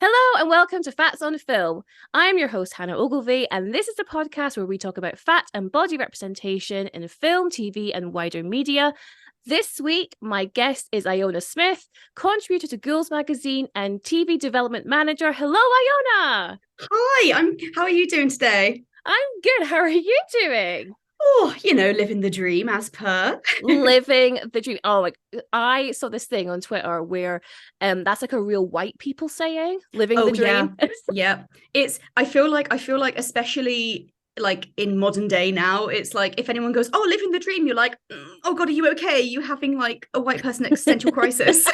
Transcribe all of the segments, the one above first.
Hello and welcome to Fats on Film. I'm your host, Hannah Ogilvie, and this is the podcast where we talk about fat and body representation in film, TV, and wider media. This week, my guest is Iona Smith, contributor to Ghouls Magazine and TV development manager. Hello, Iona! Hi, how are you doing today? I'm good. How are you doing? Oh, living the dream as per. Living the dream. Oh, like I saw this thing on Twitter where that's like a real white people saying, living the dream. Yeah. I feel like especially like in modern day now, it's like if anyone goes, "Oh, living the dream," you're like, "Oh God, are you okay? Are you having like a white person existential crisis?"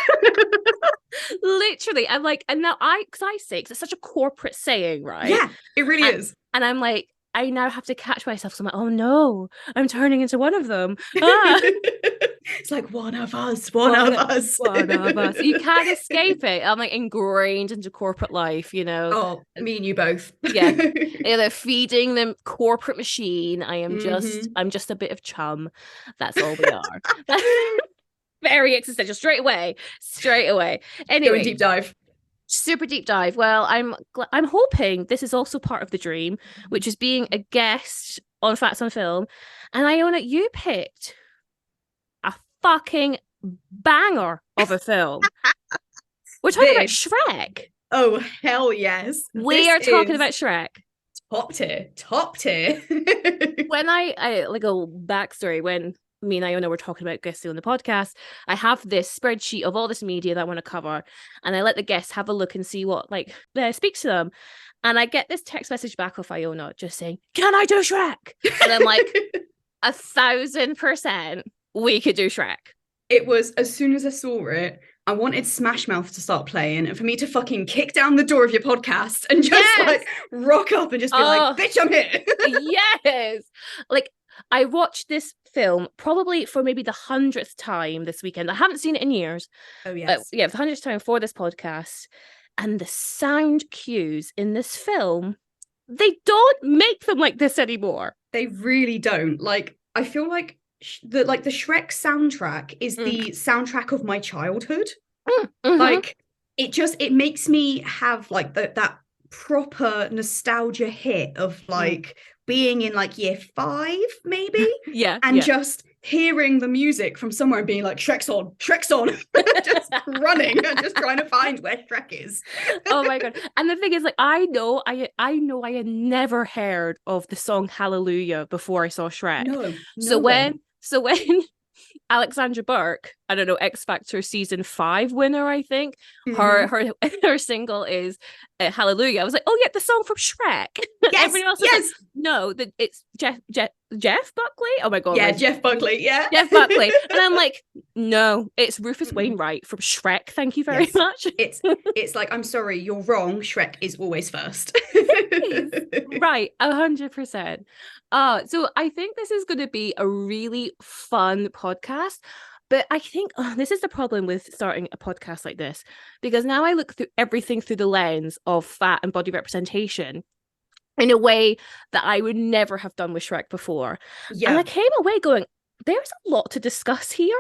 Literally, I'm like, and now because I say, because it's such a corporate saying, right? Yeah, it really is. And I'm like, I now have to catch myself. So I'm like, oh no, I'm turning into one of them. Ah. It's like one of us. One of us. You can't escape it. I'm like ingrained into corporate life, Oh, me and you both. Yeah. They're feeding them corporate machine. I'm Mm-hmm. just a bit of chum. That's all we are. Very existential. Straight away. Anyway. Going deep dive. Super deep dive. Well, I'm hoping this is also part of the dream, which is being a guest on Facts on Film. And Iona, you picked a fucking banger of a film. We're talking about Shrek. Oh, hell yes. We are talking about Shrek. Top tier. When I like a backstory, when me and Iona were talking about guests on the podcast, I have this spreadsheet of all this media that I want to cover, and I let the guests have a look and see what speaks to them. And I get this text message back off Iona just saying, "Can I do Shrek?" And I'm like, 1,000% we could do Shrek. It was, as soon as I saw it, I wanted Smash Mouth to start playing and for me to fucking kick down the door of your podcast and just like rock up and just be like, "Bitch, I'm here." Yes. Like, I watched this film probably for maybe the 100th time this weekend. I haven't seen it in years. Oh, yes. Yeah, the 100th time for this podcast. And the sound cues in this film, they don't make them like this anymore. They really don't. Like, I feel like the Shrek soundtrack is the soundtrack of my childhood. Mm-hmm. Like, it makes me have like that proper nostalgia hit of like being in like year 5 maybe, and just hearing the music from somewhere and being like, Shrek's on just running and just trying to find where Shrek is. Oh my God. And the thing is, like, I know I had never heard of the song Hallelujah before I saw Shrek. So when Alexandra Burke, I don't know, X Factor season 5 winner, I think, her single is Hallelujah. I was like, oh yeah, the song from Shrek. Yes, everyone else was like, no, that it's Jeff Buckley. Oh my God, yeah, Jeff Buckley, yeah, Jeff Buckley. And I'm like, no, it's Rufus Wainwright from Shrek. Thank you very much. It's like, I'm sorry, you're wrong. Shrek is always first. Right, 100%. So I think this is going to be a really fun podcast. But I think this is the problem with starting a podcast like this, because now I look through everything through the lens of fat and body representation in a way that I would never have done with Shrek before. Yeah. And I came away going, there's a lot to discuss here.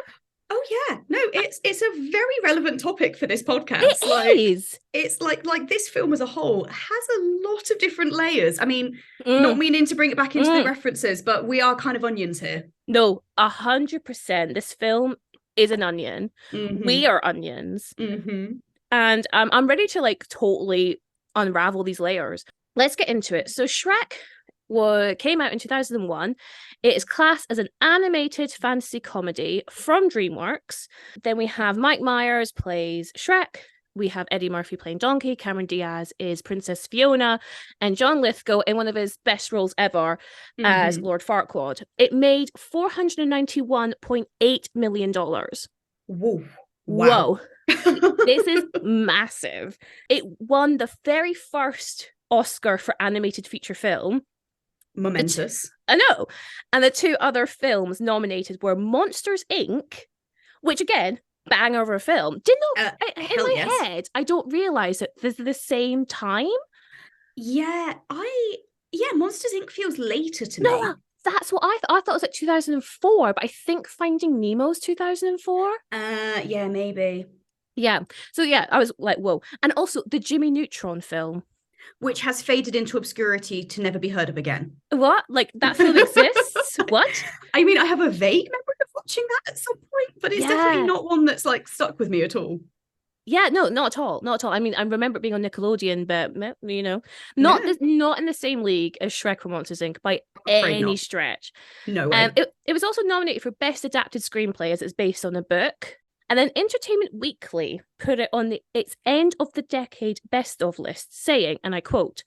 Oh yeah, no, it's a very relevant topic for this podcast. It is. It's like this film as a whole has a lot of different layers. I mean, not meaning to bring it back into the references, but we are kind of onions here. No, 100%. This film is an onion. We are onions, and I'm ready to like totally unravel these layers. Let's get into it. So Shrek came out in 2001. It is classed as an animated fantasy comedy from DreamWorks. Then we have Mike Myers plays Shrek. We have Eddie Murphy playing Donkey. Cameron Diaz is Princess Fiona. And John Lithgow in one of his best roles ever as Lord Farquaad. It made $491.8 million. Whoa. Wow. This is massive. It won the very first Oscar for animated feature film. Momentous. I know. And the 2 other films nominated were Monsters, Inc., which again, banger of a film. Didn't know in my head, I don't realise that there's the same time. Yeah, Monsters, Inc. feels later to me. No, that's what I thought. I thought it was like 2004, but I think Finding Nemo's 2004. Yeah, maybe. Yeah. So yeah, I was like, whoa. And also the Jimmy Neutron film, which has faded into obscurity to never be heard of again. What? Like that film exists? What? I mean, I have a vague memory of watching that at some point, but it's definitely not one that's like stuck with me at all. Yeah, no, not at all. Not at all. I mean, I remember it being on Nickelodeon, but not in the same league as Shrek from Monsters Inc. by any stretch. No way. It was also nominated for Best Adapted Screenplay as it's based on a book. And then Entertainment Weekly put it on its end of the decade best of list, saying, and I quote,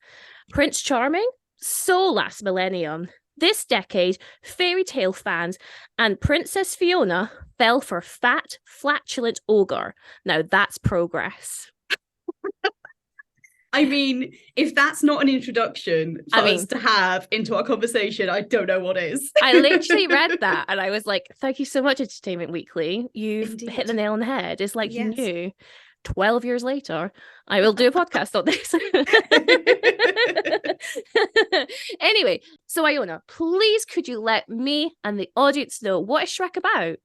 Prince Charming, so last millennium. This decade, fairy tale fans and Princess Fiona fell for fat, flatulent ogre. Now that's progress. I mean, if that's not an introduction for us to have into our conversation, I don't know what is. I literally read that and I was like, thank you so much, Entertainment Weekly. You've hit the nail on the head. It's like, you knew 12 years later, I will do a podcast on this. Anyway, so Iona, please could you let me and the audience know what is Shrek about?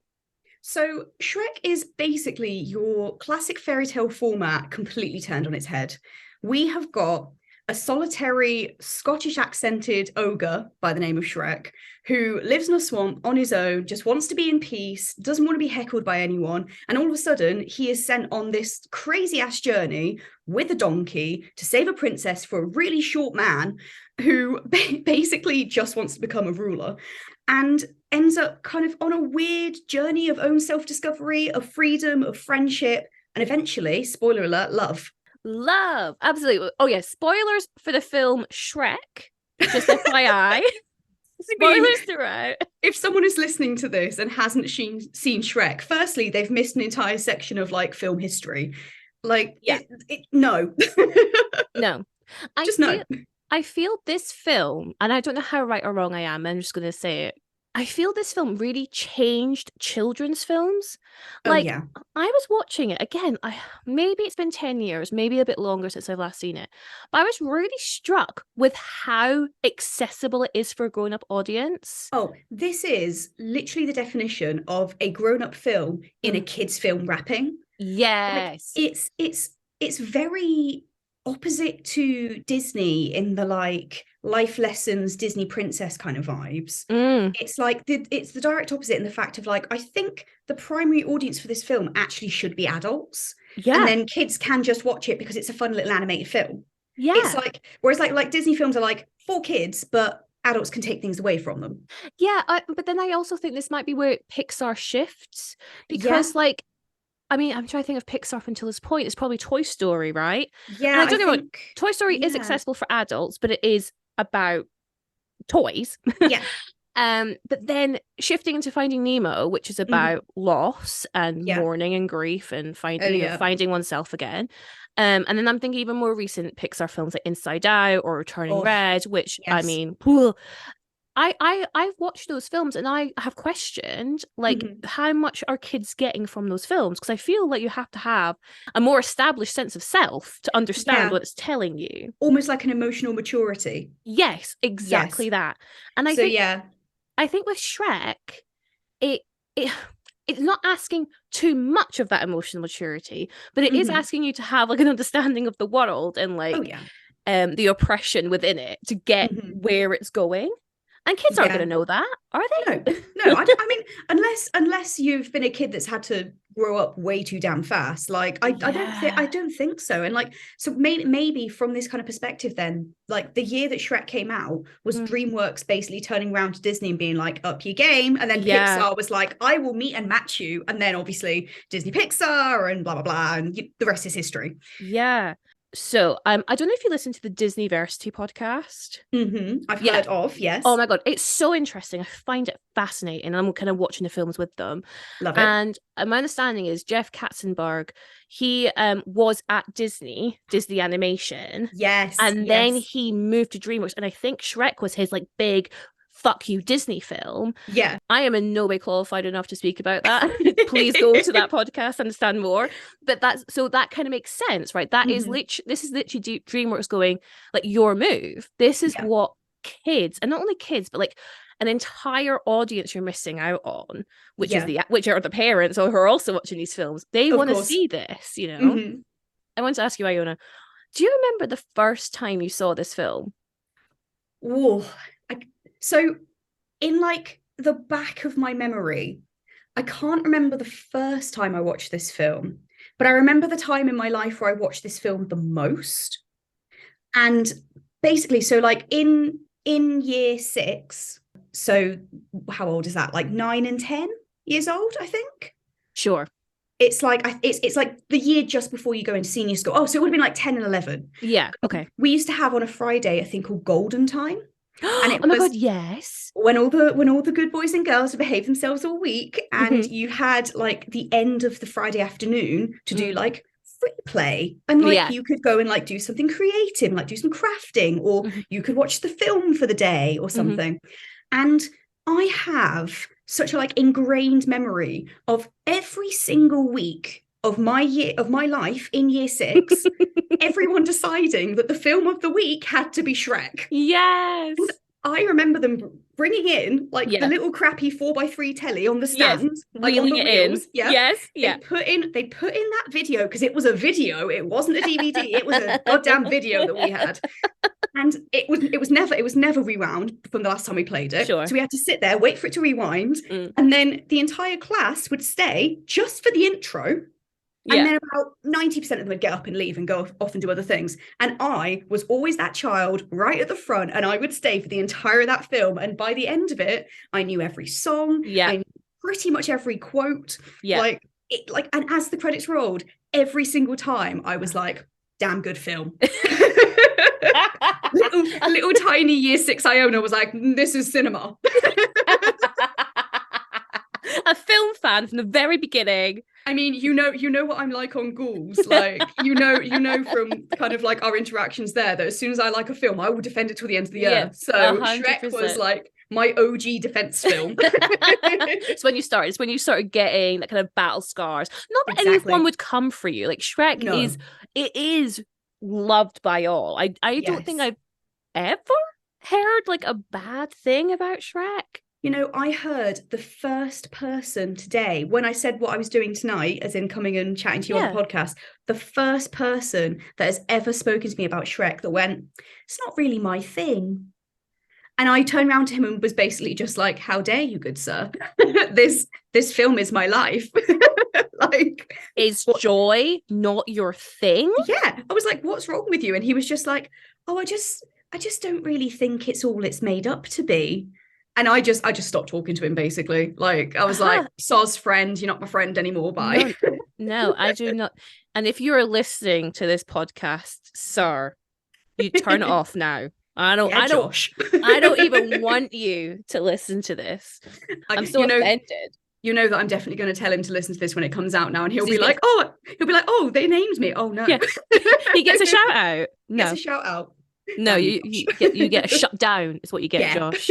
So Shrek is basically your classic fairy tale format completely turned on its head. We have got a solitary Scottish accented ogre by the name of Shrek who lives in a swamp on his own, just wants to be in peace, doesn't want to be heckled by anyone. And all of a sudden he is sent on this crazy ass journey with a donkey to save a princess for a really short man who basically just wants to become a ruler and ends up kind of on a weird journey of own self-discovery, of freedom, of friendship, and eventually, spoiler alert, love. Love, absolutely. Oh yeah, spoilers for the film Shrek, just FYI. Spoilers throughout. If someone is listening to this and hasn't seen Shrek, firstly, they've missed an entire section of like film history. Like, no. No. I feel this film, and I don't know how right or wrong I am, I'm just going to say it. I feel this film really changed children's films. I was watching it again. Maybe it's been 10 years, maybe a bit longer since I've last seen it. But I was really struck with how accessible it is for a grown-up audience. Oh, this is literally the definition of a grown-up film in a kids' film wrapping. Yes. Like, it's very opposite to Disney in the like life lessons Disney princess kind of vibes. It's like it's the direct opposite in the fact of like I think the primary audience for this film actually should be adults, and then kids can just watch it because it's a fun little animated film. It's like whereas like Disney films are like for kids but adults can take things away from them. But then I also think this might be where Pixar shifts because like I mean, I'm trying to think of Pixar up until this point. It's probably Toy Story, right? Yeah, and I don't know. Toy Story is accessible for adults, but it is about toys. Yeah. But then shifting into Finding Nemo, which is about loss and mourning and grief and finding oneself again. And then I'm thinking even more recent Pixar films like Inside Out or Turning Red, which I mean, I've watched those films and I have questioned like how much are kids getting from those films, because I feel like you have to have a more established sense of self to understand what it's telling you, almost like an emotional maturity. Yes, exactly that. And I think with Shrek it's not asking too much of that emotional maturity, but it is asking you to have like an understanding of the world and like the oppression within it to get where it's going. And kids aren't going to know that, are they? No. I mean, unless you've been a kid that's had to grow up way too damn fast. Like, I don't think so. And like, so maybe from this kind of perspective, then, like the year that Shrek came out was DreamWorks basically turning around to Disney and being like, up your game. And then Pixar was like, I will meet and match you. And then obviously Disney Pixar and blah, blah, blah. And the rest is history. Yeah. So I don't know if you listen to the Disneyversity podcast. I've heard of, yes. Oh my God, it's so interesting. I find it fascinating. I'm kind of watching the films with them. Love it. And my understanding is Jeff Katzenberg, he was at Disney Animation. Yes. And then he moved to DreamWorks. And I think Shrek was his like big fuck you Disney film. Yeah. I am in no way qualified enough to speak about that. Please go to that podcast, understand more. But that kind of makes sense, right? That is this is literally DreamWorks going like, your move. This is what kids, and not only kids, but like an entire audience you're missing out on, which are the parents who are also watching these films. They want to see this, you know. Mm-hmm. I want to ask you, Iona, do you remember the first time you saw this film? So in like the back of my memory, I can't remember the first time I watched this film, but I remember the time in my life where I watched this film the most. And basically, so like in year 6, so how old is that? Like 9 and 10 years old, I think. Sure. It's like it's like the year just before you go into senior school. Oh, so it would have been like 10 and 11. Yeah. Okay. We used to have on a Friday a thing called Golden Time. And it my God, yes. When all the good boys and girls would behave themselves all week, and you had like the end of the Friday afternoon to do like free play, and like you could go and like do something creative, like do some crafting, or you could watch the film for the day or something. And I have such a like ingrained memory of every single week of my life in year 6, everyone deciding that the film of the week had to be Shrek. Yes. I remember them bringing in like the little crappy 4x3 telly on the stand, like on the wheels. Yes. They put in that video, because it was a video. It wasn't a DVD. It was a goddamn video that we had. And it was never rewound from the last time we played it. Sure. So we had to sit there, wait for it to rewind. And then the entire class would stay just for the intro. And then about 90% of them would get up and leave and go off and do other things. And I was always that child right at the front, and I would stay for the entire of that film. And by the end of it, I knew every song. I knew pretty much every quote. And as the credits rolled, every single time I was like, damn good film. little tiny year 6 Iona was like, this is cinema. A film fan from the very beginning. I mean, you know what I'm like on Ghouls. Like, you know from kind of like our interactions there, that as soon as I like a film, I will defend it till the end of the earth. So 100%. Shrek was like my OG defense film. It's when you started getting that kind of battle scars. Not that anyone would come for you. Like Shrek is loved by all. I don't think I've ever heard like a bad thing about Shrek. You know, I heard the first person today, when I said what I was doing tonight, as in coming and chatting to you on the podcast, the first person that has ever spoken to me about Shrek that went, it's not really my thing. And I turned around to him and was basically just like, how dare you, good sir? This film is my life. Like, is joy not your thing? Yeah. I was like, what's wrong with you? And he was just like, oh, I just don't really think it's all it's made up to be. And I just stopped talking to him, basically. Like, I was like, Soz friend, you're not my friend anymore, bye. No, I do not. And if you're listening to this podcast, sir, you turn it off now. I don't even want you to listen to this. I'm so offended. You know that I'm definitely going to tell him to listen to this when it comes out now, and he'll be like, oh, they named me. Oh no. Yeah. He gets a shout out. No. Gets a shout out. No, you get a shut down is what you get, Josh.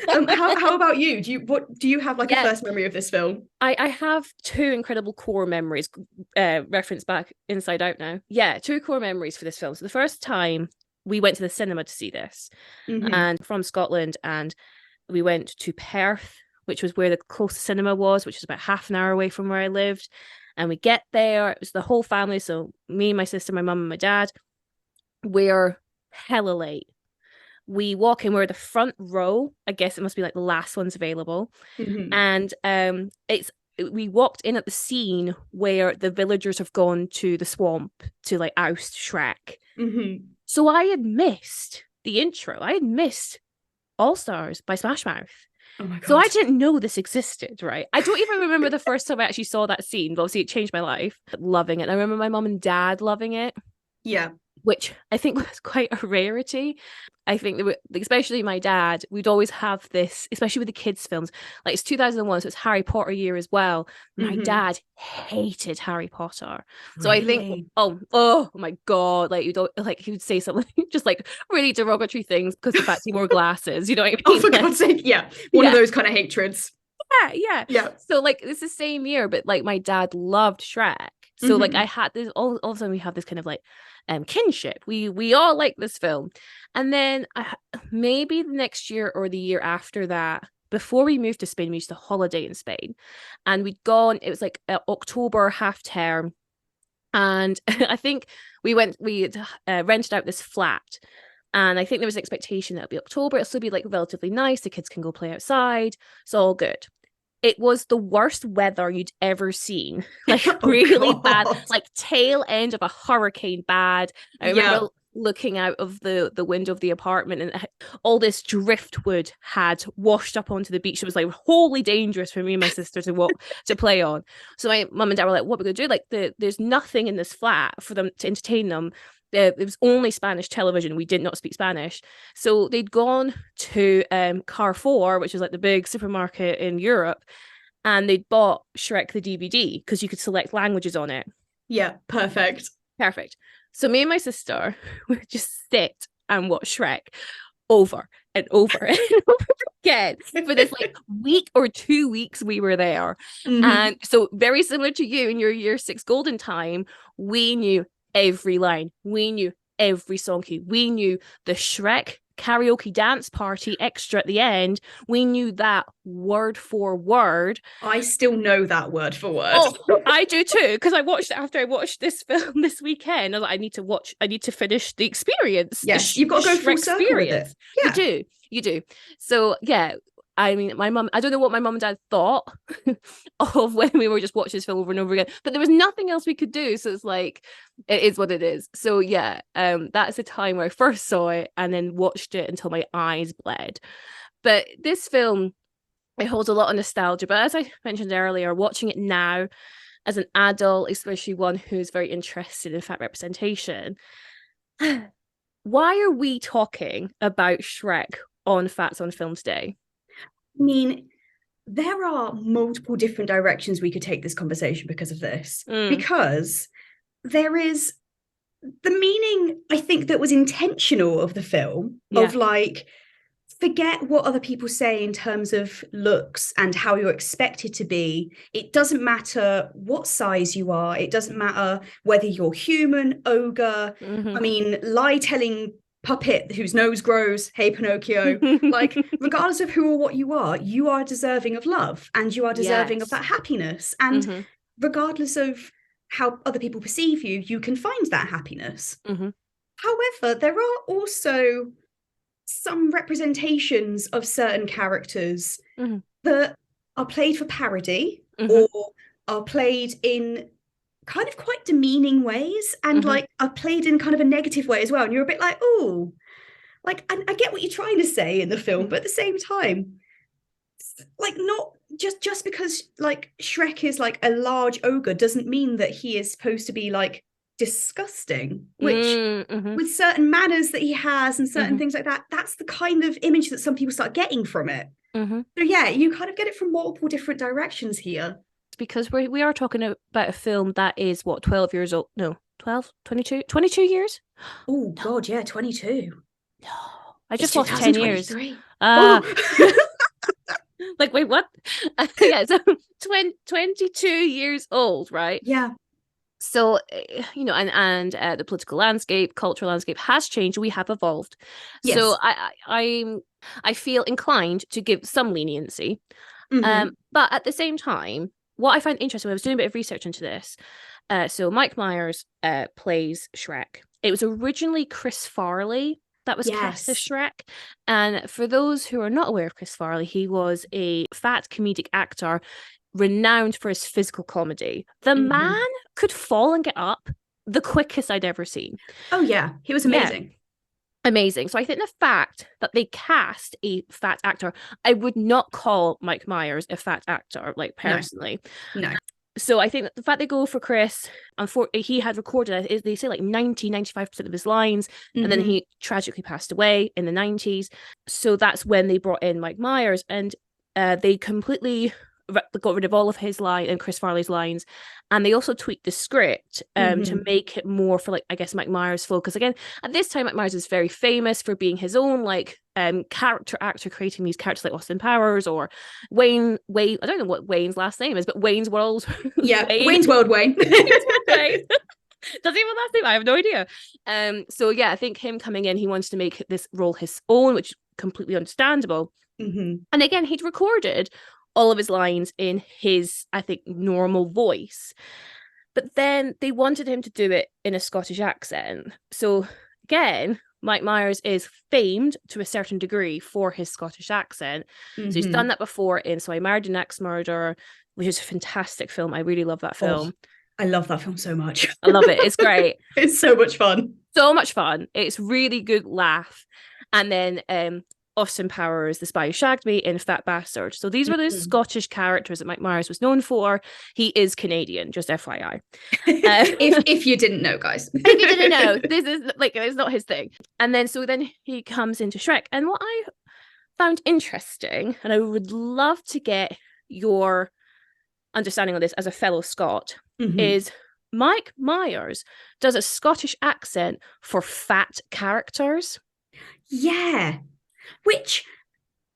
How about you? Do you have like a first memory of this film? I have 2 incredible core memories, reference back Inside Out now. Yeah, 2 core memories for this film. So the first time we went to the cinema to see this, and from Scotland, and we went to Perth, which was where the closest cinema was, which is about half an hour away from where I lived. And we get there, it was the whole family, so me, my sister, my mum and my dad. We're hella late. We walk in, we're the front row. I guess it must be like the last ones available. And we walked in at the scene where the villagers have gone to the swamp to like oust Shrek. So I had missed the intro. I had missed All Stars by Smash Mouth. Oh my God. So I didn't know this existed, right? I don't even remember the first time I actually saw that scene, but obviously it changed my life. Loving it. And I remember my mum and dad loving it. Yeah. Which I think was quite a rarity. I think that especially my dad, we'd always have this, especially with the kids' films. Like it's 2001, so it's Harry Potter year as well. My dad hated Harry Potter, so I think, oh my God, like he would say something just like really derogatory things because of the fact he wore glasses. You know what I mean? Oh, for God's sake, yeah, one of those kind of hatreds. Yeah. So like it's the same year, but like my dad loved Shrek. So like I had this all of a sudden we have this kind of like kinship. We all like this film. And then maybe the next year or the year after that, before we moved to Spain, we used to holiday in Spain, and we'd gone, it was like October half term, and I think we rented out this flat, and I think there was an expectation that it'll be October, it'll still be like relatively nice, the kids can go play outside, it's all good. It was the worst weather you'd ever seen. Like really bad, like tail end of a hurricane bad. I remember looking out of the window of the apartment, and all this driftwood had washed up onto the beach. It was like wholly dangerous for me and my sister to play on. So my mum and dad were like, what are we gonna do? Like there's nothing in this flat for them to entertain them. There was only Spanish television. We did not speak Spanish. So they'd gone to Carrefour, which is like the big supermarket in Europe, and they'd bought Shrek the DVD because you could select languages on it. Yeah, perfect. So me and my sister would just sit and watch Shrek over and over and over again for this like week or 2 weeks we were there. And so very similar to you in your year 6 golden time, we knew every line, we knew every song cue, we knew the Shrek karaoke dance party extra at the end, we knew that word for word. I still know that word for word. Oh, I do too, because I watched it after I watched this film this weekend. I was like, I need to finish the experience. Yes, you've got to go full circle with it. Yeah. You do. So yeah, I mean, my mum, I don't know what my mum and dad thought of when we were just watching this film over and over again, but there was nothing else we could do. So it's like, it is what it is. So yeah, that's the time where I first saw it and then watched it until my eyes bled. But this film, it holds a lot of nostalgia. But as I mentioned earlier, watching it now as an adult, especially one who's very interested in fat representation, why are we talking about Shrek on Fats on Films Day? I mean, there are multiple different directions we could take this conversation because of this. Because there is the meaning, I think, that was intentional of the film, of like, forget what other people say in terms of looks and how you're expected to be. It doesn't matter what size you are. It doesn't matter whether you're human, ogre, I mean, lie-telling puppet whose nose grows, hey Pinocchio, like regardless of who or what you are deserving of love, and you are deserving of that happiness, and regardless of how other people perceive you, you can find that happiness. However, there are also some representations of certain characters that are played for parody or are played in kind of quite demeaning ways, and like are played in kind of a negative way as well, and you're a bit like, oh, like I get what you're trying to say in the film, but at the same time, like, not just because like Shrek is like a large ogre doesn't mean that he is supposed to be like disgusting, which with certain manners that he has and certain things like that, that's the kind of image that some people start getting from it. So yeah, you kind of get it from multiple different directions here. Because we are talking about a film that is what, 12 years old? No, 12, 22 years? Oh God, yeah, 22. No, I just lost 10 years. Like, wait, what? Yeah, so 22 years old, right? Yeah. So, you know, and the political landscape, cultural landscape has changed. We have evolved. Yes. So I feel inclined to give some leniency. But at the same time, what I find interesting, I was doing a bit of research into this. So Mike Myers plays Shrek. It was originally Chris Farley that was cast as Shrek. And for those who are not aware of Chris Farley, he was a fat comedic actor renowned for his physical comedy. The man could fall and get up the quickest I'd ever seen. Oh yeah, he was amazing. Yeah. Amazing. So I think the fact that they cast a fat actor, I would not call Mike Myers a fat actor, like personally. No. So I think that the fact they go for Chris, he had recorded, they say like 95% of his lines, and then he tragically passed away in the 90s. So that's when they brought in Mike Myers, and they completely got rid of all of his line and Chris Farley's lines, and they also tweaked the script to make it more for, like, I guess, Mike Myers' focus. Again, at this time, Mike Myers is very famous for being his own, like, character actor, creating these characters like Austin Powers or Wayne. I don't know what Wayne's last name is, but Wayne's World. Yeah, Wayne's World Wayne. Wayne's World Wayne. Does he have a last name? I have no idea. So yeah, I think him coming in, he wants to make this role his own, which is completely understandable. And again, he'd recorded all of his lines in his, I think, normal voice. But then they wanted him to do it in a Scottish accent. So again, Mike Myers is famed to a certain degree for his Scottish accent. So he's done that before in So I Married an Axe-Murderer, which is a fantastic film. I really love that film. I love that film so much. I love it. It's great. It's so much fun. So much fun. It's really good laugh. And then Austin Powers, The Spy Who Shagged Me, in Fat Bastard. So these were the Scottish characters that Mike Myers was known for. He is Canadian, just FYI. If you didn't know, guys. If you didn't know, this is like, it's not his thing. And then he comes into Shrek. And what I found interesting, and I would love to get your understanding on this as a fellow Scot, is Mike Myers does a Scottish accent for fat characters. Yeah. Which,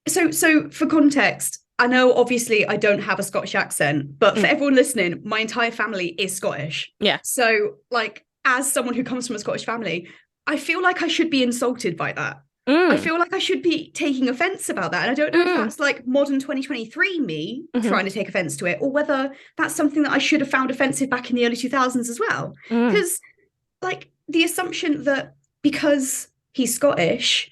so for context, I know obviously I don't have a Scottish accent, but for everyone listening, my entire family is Scottish. Yeah. So, like, as someone who comes from a Scottish family, I feel like I should be insulted by that. I feel like I should be taking offense about that. And I don't know if that's like modern 2023 me trying to take offense to it, or whether that's something that I should have found offensive back in the early 2000s as well. Because like the assumption that because he's Scottish,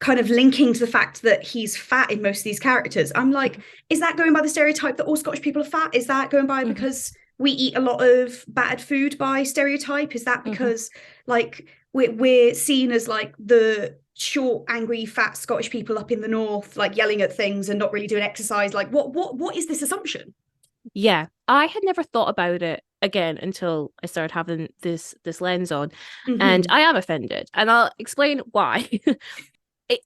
kind of linking to the fact that he's fat in most of these characters, I'm like, is that going by the stereotype that all Scottish people are fat? Is that going by because we eat a lot of bad food by stereotype? Is that because like we're seen as like the short, angry, fat Scottish people up in the north, like yelling at things and not really doing exercise? Like what is this assumption? Yeah, I had never thought about it again until I started having this lens on, and I am offended, and I'll explain why.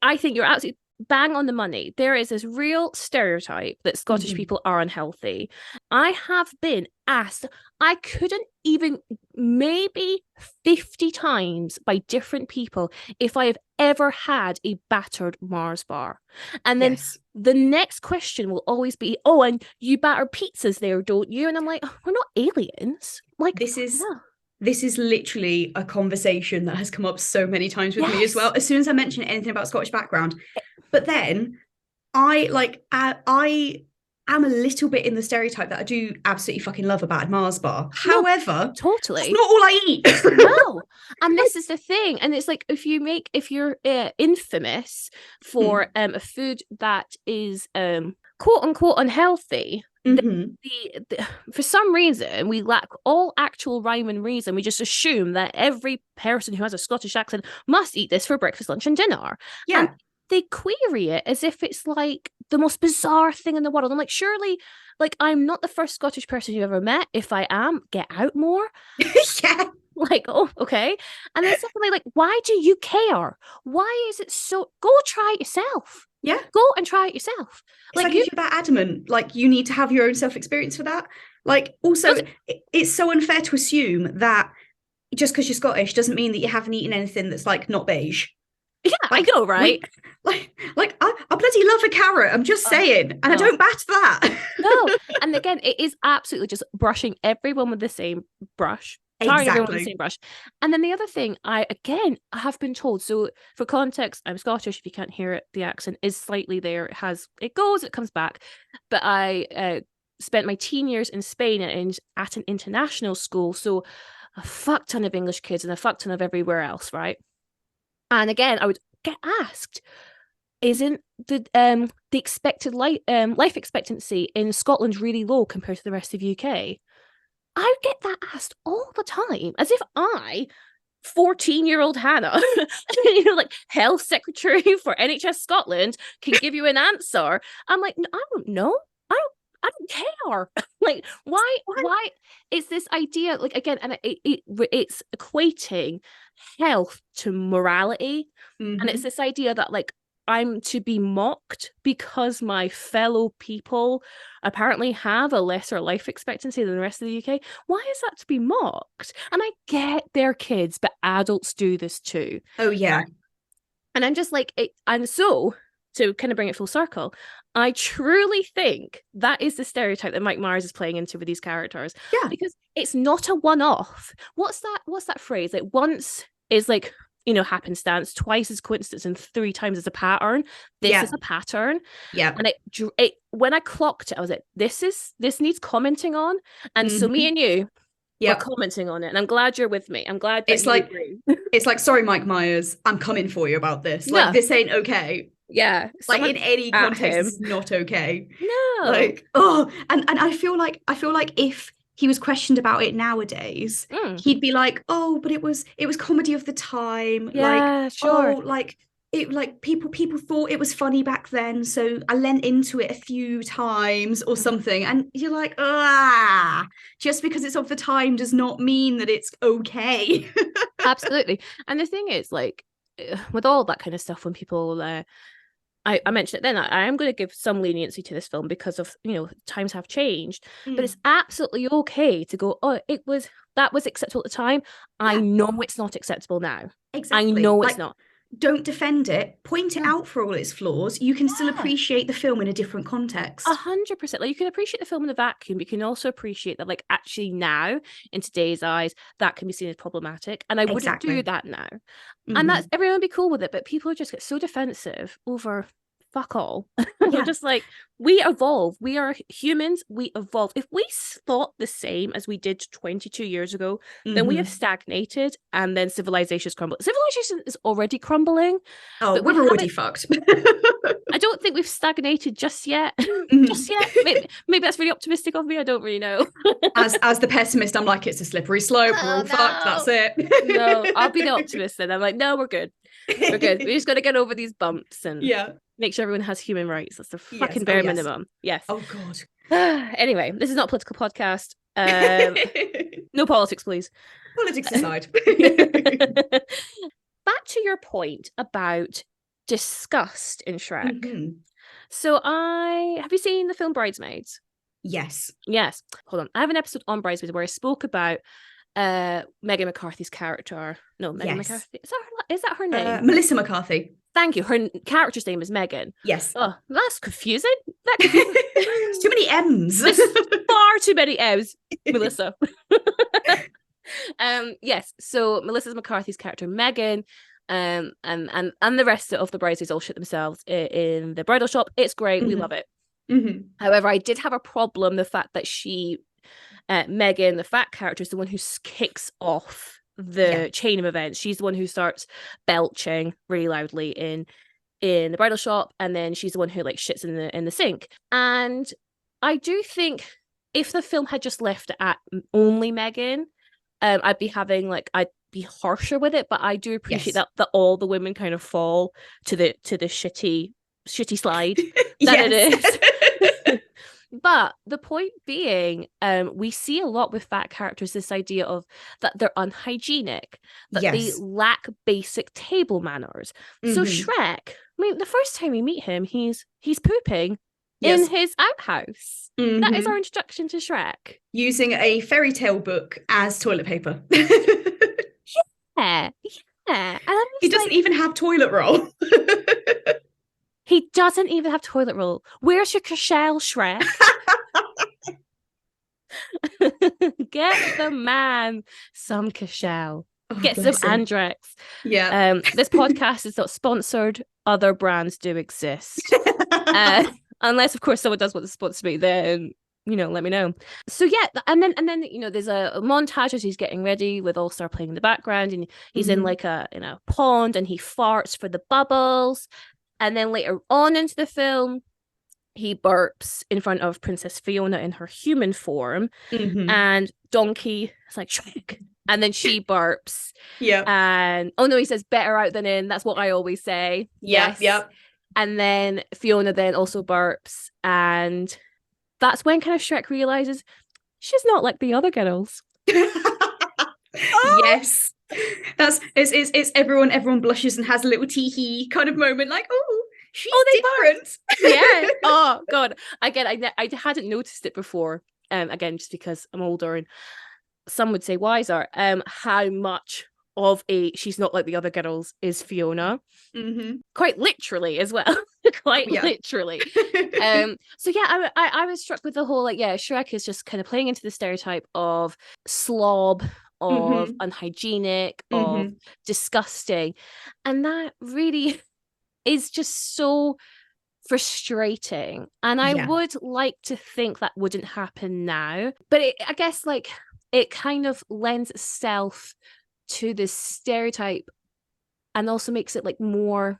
I think you're absolutely bang on the money. There is this real stereotype that Scottish people are unhealthy. I have been asked, I couldn't even, maybe 50 times by different people, if I have ever had a battered Mars bar. And then the next question will always be, oh, and you batter pizzas there, don't you? And I'm like, oh, we're not aliens. Like, this is literally a conversation that has come up so many times with me as well. As soon as I mention anything about Scottish background, but then I am a little bit in the stereotype that I do absolutely fucking love about a Mars bar. No, however, totally, it's not all I eat. No, and this is the thing, and it's like if you're infamous for a food that is quote unquote unhealthy. For some reason we lack all actual rhyme and reason. We just assume that every person who has a Scottish accent must eat this for breakfast, lunch and dinner. And they query it as if it's like the most bizarre thing in the world. I'm like, surely, like, I'm not the first Scottish person you've ever met. If I am, get out more. Like, oh, okay. And then secondly, like, why do you care? Why is it so? Go try it yourself. Yeah, go and try it yourself. It's like if you're that adamant, like you need to have your own self-experience for that. Like, also, it's so unfair to assume that just because you're Scottish doesn't mean that you haven't eaten anything that's like not beige. Yeah, like, I know, right? I bloody love a carrot. I'm just saying, and I don't bat that. No, and again, it is absolutely just brushing everyone with the same brush. Everyone with the same brush. And then the other thing, I have been told, so for context, I'm Scottish. If you can't hear it, the accent is slightly there. It goes, it comes back. But I spent my teen years in Spain at an international school, so a fuck ton of English kids and a fuck ton of everywhere else, right? And again, I would get asked, isn't the expected life expectancy in Scotland really low compared to the rest of UK? I get that asked all the time, as if I, 14-year-old Hannah, like health secretary for NHS Scotland, can give you an answer. I'm like, I don't know. I don't care. Like, why? It's this idea, like, again, and it's equating health to morality, and it's this idea that, like, I'm to be mocked because my fellow people apparently have a lesser life expectancy than the rest of the UK. Why is that to be mocked? And I get they're kids, but adults do this too. Oh yeah. And I'm just like, and so to kind of bring it full circle, I truly think that is the stereotype that Mike Myers is playing into with these characters. Yeah. Because it's not a one-off. What's that phrase? Like, once is like, you know, happenstance, twice is coincidence, and 3 times is a pattern. This is a pattern. Yeah. And it when I clocked it, I was like, this needs commenting on. And so me and you were commenting on it. And I'm glad you're with me. I'm glad that it's like, sorry, Mike Myers, I'm coming for you about this. No. Like, this ain't okay. Yeah. Like, in any context, it's not okay. No. Like, and I feel like if he was questioned about it nowadays, he'd be like, oh, but it was comedy of the time. Yeah, like, sure. Oh, like it, like people thought it was funny back then, so I lent into it a few times or something. And you're like, just because it's of the time does not mean that it's okay. Absolutely. And the thing is, like, with all that kind of stuff, when people I mentioned it then, I am going to give some leniency to this film because of, you know, times have changed, but it's absolutely okay to go, oh, that was acceptable at the time. I know it's not acceptable now. Exactly. I know it's not. Don't defend it. Point it out for all its flaws. You can still appreciate the film in a different context. 100%. Like, you can appreciate the film in a vacuum, but you can also appreciate that, like, actually now, in today's eyes, that can be seen as problematic. And I wouldn't do that now. And that's, everyone would be cool with it, but people just get so defensive over fuck all. We're just like, we evolve. We are humans. We evolve. If we thought the same as we did 22 years ago, then we have stagnated, and then civilization's crumbled. Civilization is already crumbling. Oh, we're already fucked. I don't think we've stagnated just yet. Just yet. Maybe that's really optimistic of me. I don't really know. As the pessimist, I'm like, it's a slippery slope. We're all fucked. That's it. No, I'll be the optimist then. I'm like, no, we're good. We're good. We just got to get over these bumps and make sure everyone has human rights. That's the fucking bare minimum. Yes. Oh God. Anyway, this is not a political podcast. No politics, please. Politics aside. Back to your point about disgust in Shrek. So have you seen the film Bridesmaids? Yes. Hold on. I have an episode on Bridesmaids where I spoke about Megan McCarthy's character. No, Megan McCarthy. Is that her name? Melissa McCarthy. Thank you. Her character's name is Megan. Yes. Oh, that's confusing. There's too many M's. There's far too many M's. Melissa. Yes. So Melissa McCarthy's character Megan, and the rest of the bridesmaids all shit themselves in the bridal shop. It's great. We love it. However, I did have a problem. The fact that Megan, the fat character, is the one who kicks off the chain of events. She's the one who starts belching really loudly in the bridal shop, and then she's the one who like shits in the sink. And I do think if the film had just left it at only Megan, I'd be harsher with it. But I do appreciate that all the women kind of fall to the shitty slide that it is. But the point being, we see a lot with fat characters this idea of that they're unhygienic, that they lack basic table manners. So Shrek, I mean, the first time we meet him, he's pooping in his outhouse. That is our introduction to Shrek. Using a fairy tale book as toilet paper. Yeah. He doesn't even have toilet roll. He doesn't even have toilet roll. Where's your Cashel, Shrek? Get the man some Cashel. Get some Andrex. Yeah. This podcast is not sponsored. Other brands do exist. Unless, of course, someone does want to sponsor me, then, you know, let me know. So yeah, and then you know, there's a montage as he's getting ready with All Star playing in the background, and he's in like a pond, and he farts for the bubbles. And then later on into the film, he burps in front of Princess Fiona in her human form, and Donkey is like, Shrek. And then she burps. Yeah. And oh no, he says better out than in. That's what I always say. Yes. Yep. And then Fiona then also burps, and that's when kind of Shrek realizes she's not like the other girls. Yes. It's everyone blushes and has a little tee-hee kind of moment, like, oh, she's different. Yeah. Oh God. Again, I hadn't noticed it before. Again, just because I'm older and some would say wiser. How much of a she's not like the other girls is Fiona. Mm-hmm. Quite literally as well. Literally. So yeah, I was struck with the whole like, yeah, Shrek is just kind of playing into the stereotype of slob, of unhygienic, of disgusting, and that really is just so frustrating. And I would like to think that wouldn't happen now, but I guess like it kind of lends itself to this stereotype and also makes it like more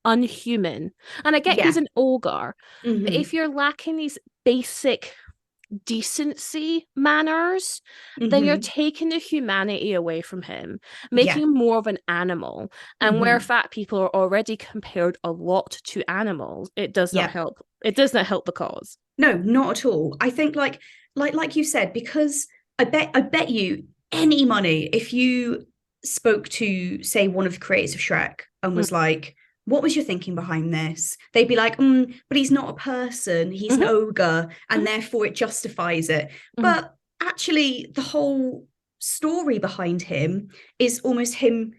unhuman. And I get he's an ogre, but if you're lacking these basic decency manners, then you're taking the humanity away from him, making him more of an animal. And where fat people are already compared a lot to animals, it does not help. It does not help the cause. No, not at all. I think like you said, because I bet you any money if you spoke to, say, one of the creators of Shrek and was like, what was your thinking behind this? They'd be like, but he's not a person, he's an ogre, and therefore it justifies it. But actually, the whole story behind him is almost him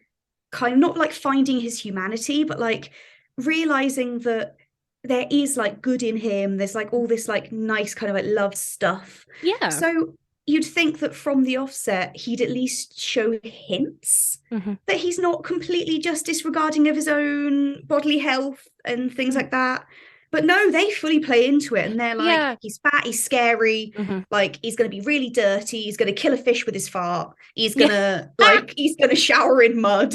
kind of not like finding his humanity, but like realizing that there is like good in him. There's like all this like nice kind of like love stuff. Yeah. So you'd think that from the offset, he'd at least show hints that he's not completely just disregarding of his own bodily health and things like that. But no, they fully play into it. And they're like, he's fat, he's scary, like he's going to be really dirty, he's going to kill a fish with his fart, he's going to he's going to shower in mud.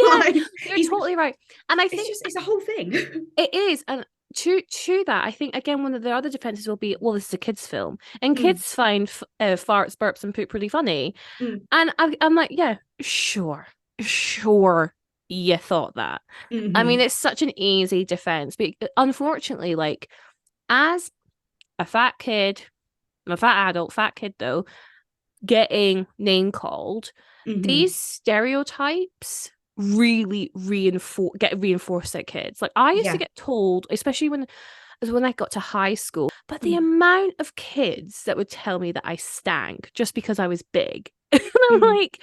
Like, you're totally right. And I think it's a whole thing. It is. And to that, I think again one of the other defenses will be, well, this is a kids film and kids find farts, burps and poop really funny. And I'm like, yeah, sure you thought that. I mean, it's such an easy defense, but unfortunately, like, as a fat adult kid though, getting name called, these stereotypes really get reinforced at kids. Like I used to get told, especially when I got to high school, but the amount of kids that would tell me that I stank just because I was big. And I'm like,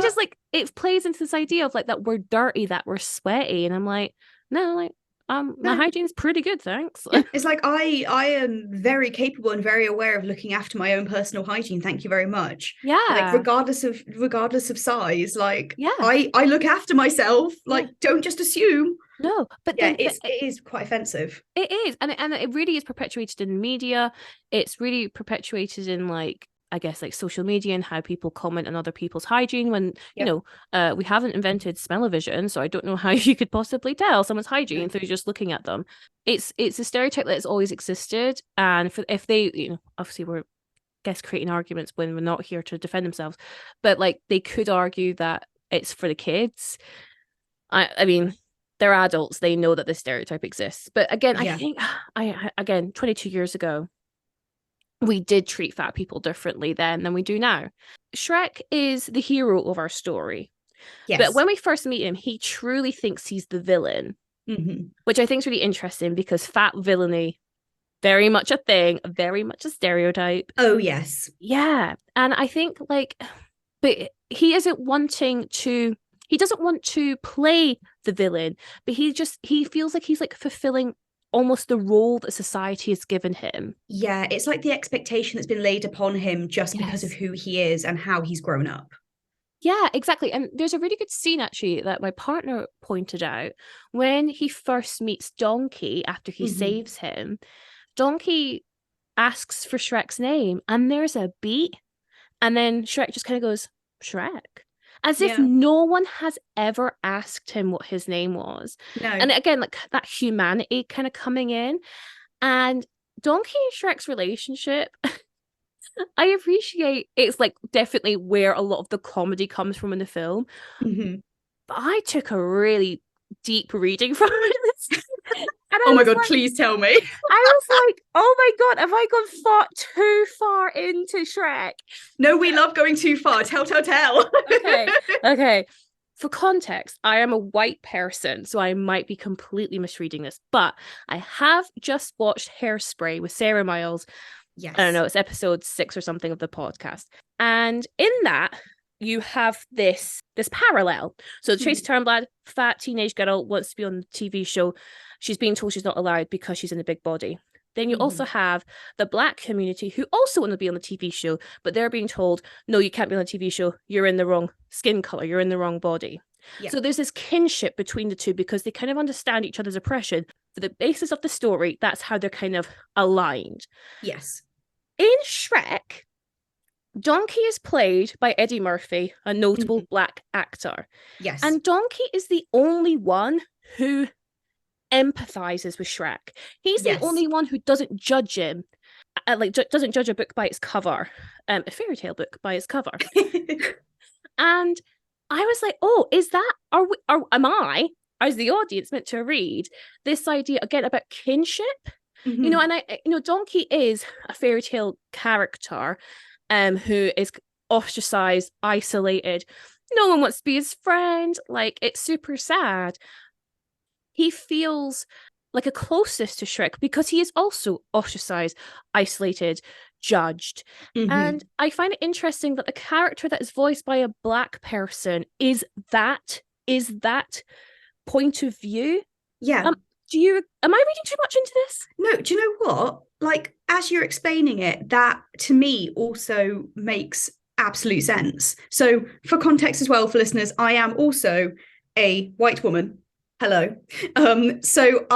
just like, it plays into this idea of like that we're dirty, that we're sweaty, and I'm like, no, like my hygiene's pretty good, thanks. It's like I am very capable and very aware of looking after my own personal hygiene. Thank you very much. Yeah. Like regardless of size, like I look after myself. Like don't just assume. No, but it is quite offensive. It is, and it really is perpetuated in media. It's really perpetuated in like, I guess, like social media and how people comment on other people's hygiene when, you know, we haven't invented smell-o-vision, so I don't know how you could possibly tell someone's hygiene through just looking at them. It's a stereotype that has always existed, and if they, you know, obviously we're, I guess, creating arguments when we're not here to defend themselves, but like they could argue that it's for the kids. I mean, they're adults, they know that this stereotype exists. But again, I think, 22 years ago, we did treat fat people differently then than we do now. Shrek is the hero of our story. Yes. But when we first meet him, he truly thinks he's the villain, which I think is really interesting because fat villainy, very much a thing, very much a stereotype. Oh, yes. Yeah. And I think like, but he doesn't want to play the villain, but he feels like he's like fulfilling almost the role that society has given him. Yeah, it's like the expectation that's been laid upon him just because of who he is and how he's grown up. Yeah, exactly. And there's a really good scene actually that my partner pointed out when he first meets Donkey after he saves him. Donkey asks for Shrek's name and there's a beat, and then Shrek just kind of goes, Shrek. As if no one has ever asked him what his name was. No. And again, like that humanity kind of coming in. And Donkey and Shrek's relationship, I appreciate it's like definitely where a lot of the comedy comes from in the film. But I took a really deep reading from it. Oh my God, like, please tell me. I was like, oh my God, have I gone too far into Shrek? No, we love going too far. Tell. Okay. for context, I am a white person, so I might be completely misreading this, but I have just watched Hairspray with Sarah Miles. Yes. I don't know, it's episode 6 or something of the podcast. And in that, you have this parallel. So Tracy Turnblad, fat teenage girl, wants to be on the TV show. She's being told she's not allowed because she's in a big body. Then you also have the Black community who also want to be on the TV show, but they're being told, no, you can't be on the TV show. You're in the wrong skin color. You're in the wrong body. Yeah. So there's this kinship between the two because they kind of understand each other's oppression. For the basis of the story, that's how they're kind of aligned. Yes. In Shrek, Donkey is played by Eddie Murphy, a notable Black actor. Yes. And Donkey is the only one who empathizes with Shrek. He's the only one who doesn't judge him, doesn't judge a book by its cover, a fairy tale book by its cover. And I was like, oh, is that, am I, as the audience, meant to read this idea again about kinship? You know, and Donkey is a fairy tale character who is ostracized, isolated. No one wants to be his friend. Like, it's super sad. He feels like a closeness to Shrek because he is also ostracized, isolated, judged. And I find it interesting that the character that is voiced by a Black person is that point of view. Yeah. Am I reading too much into this? No, do you know what? Like, as you're explaining it, that to me also makes absolute sense. So for context as well, for listeners, I am also a white woman. Hello. So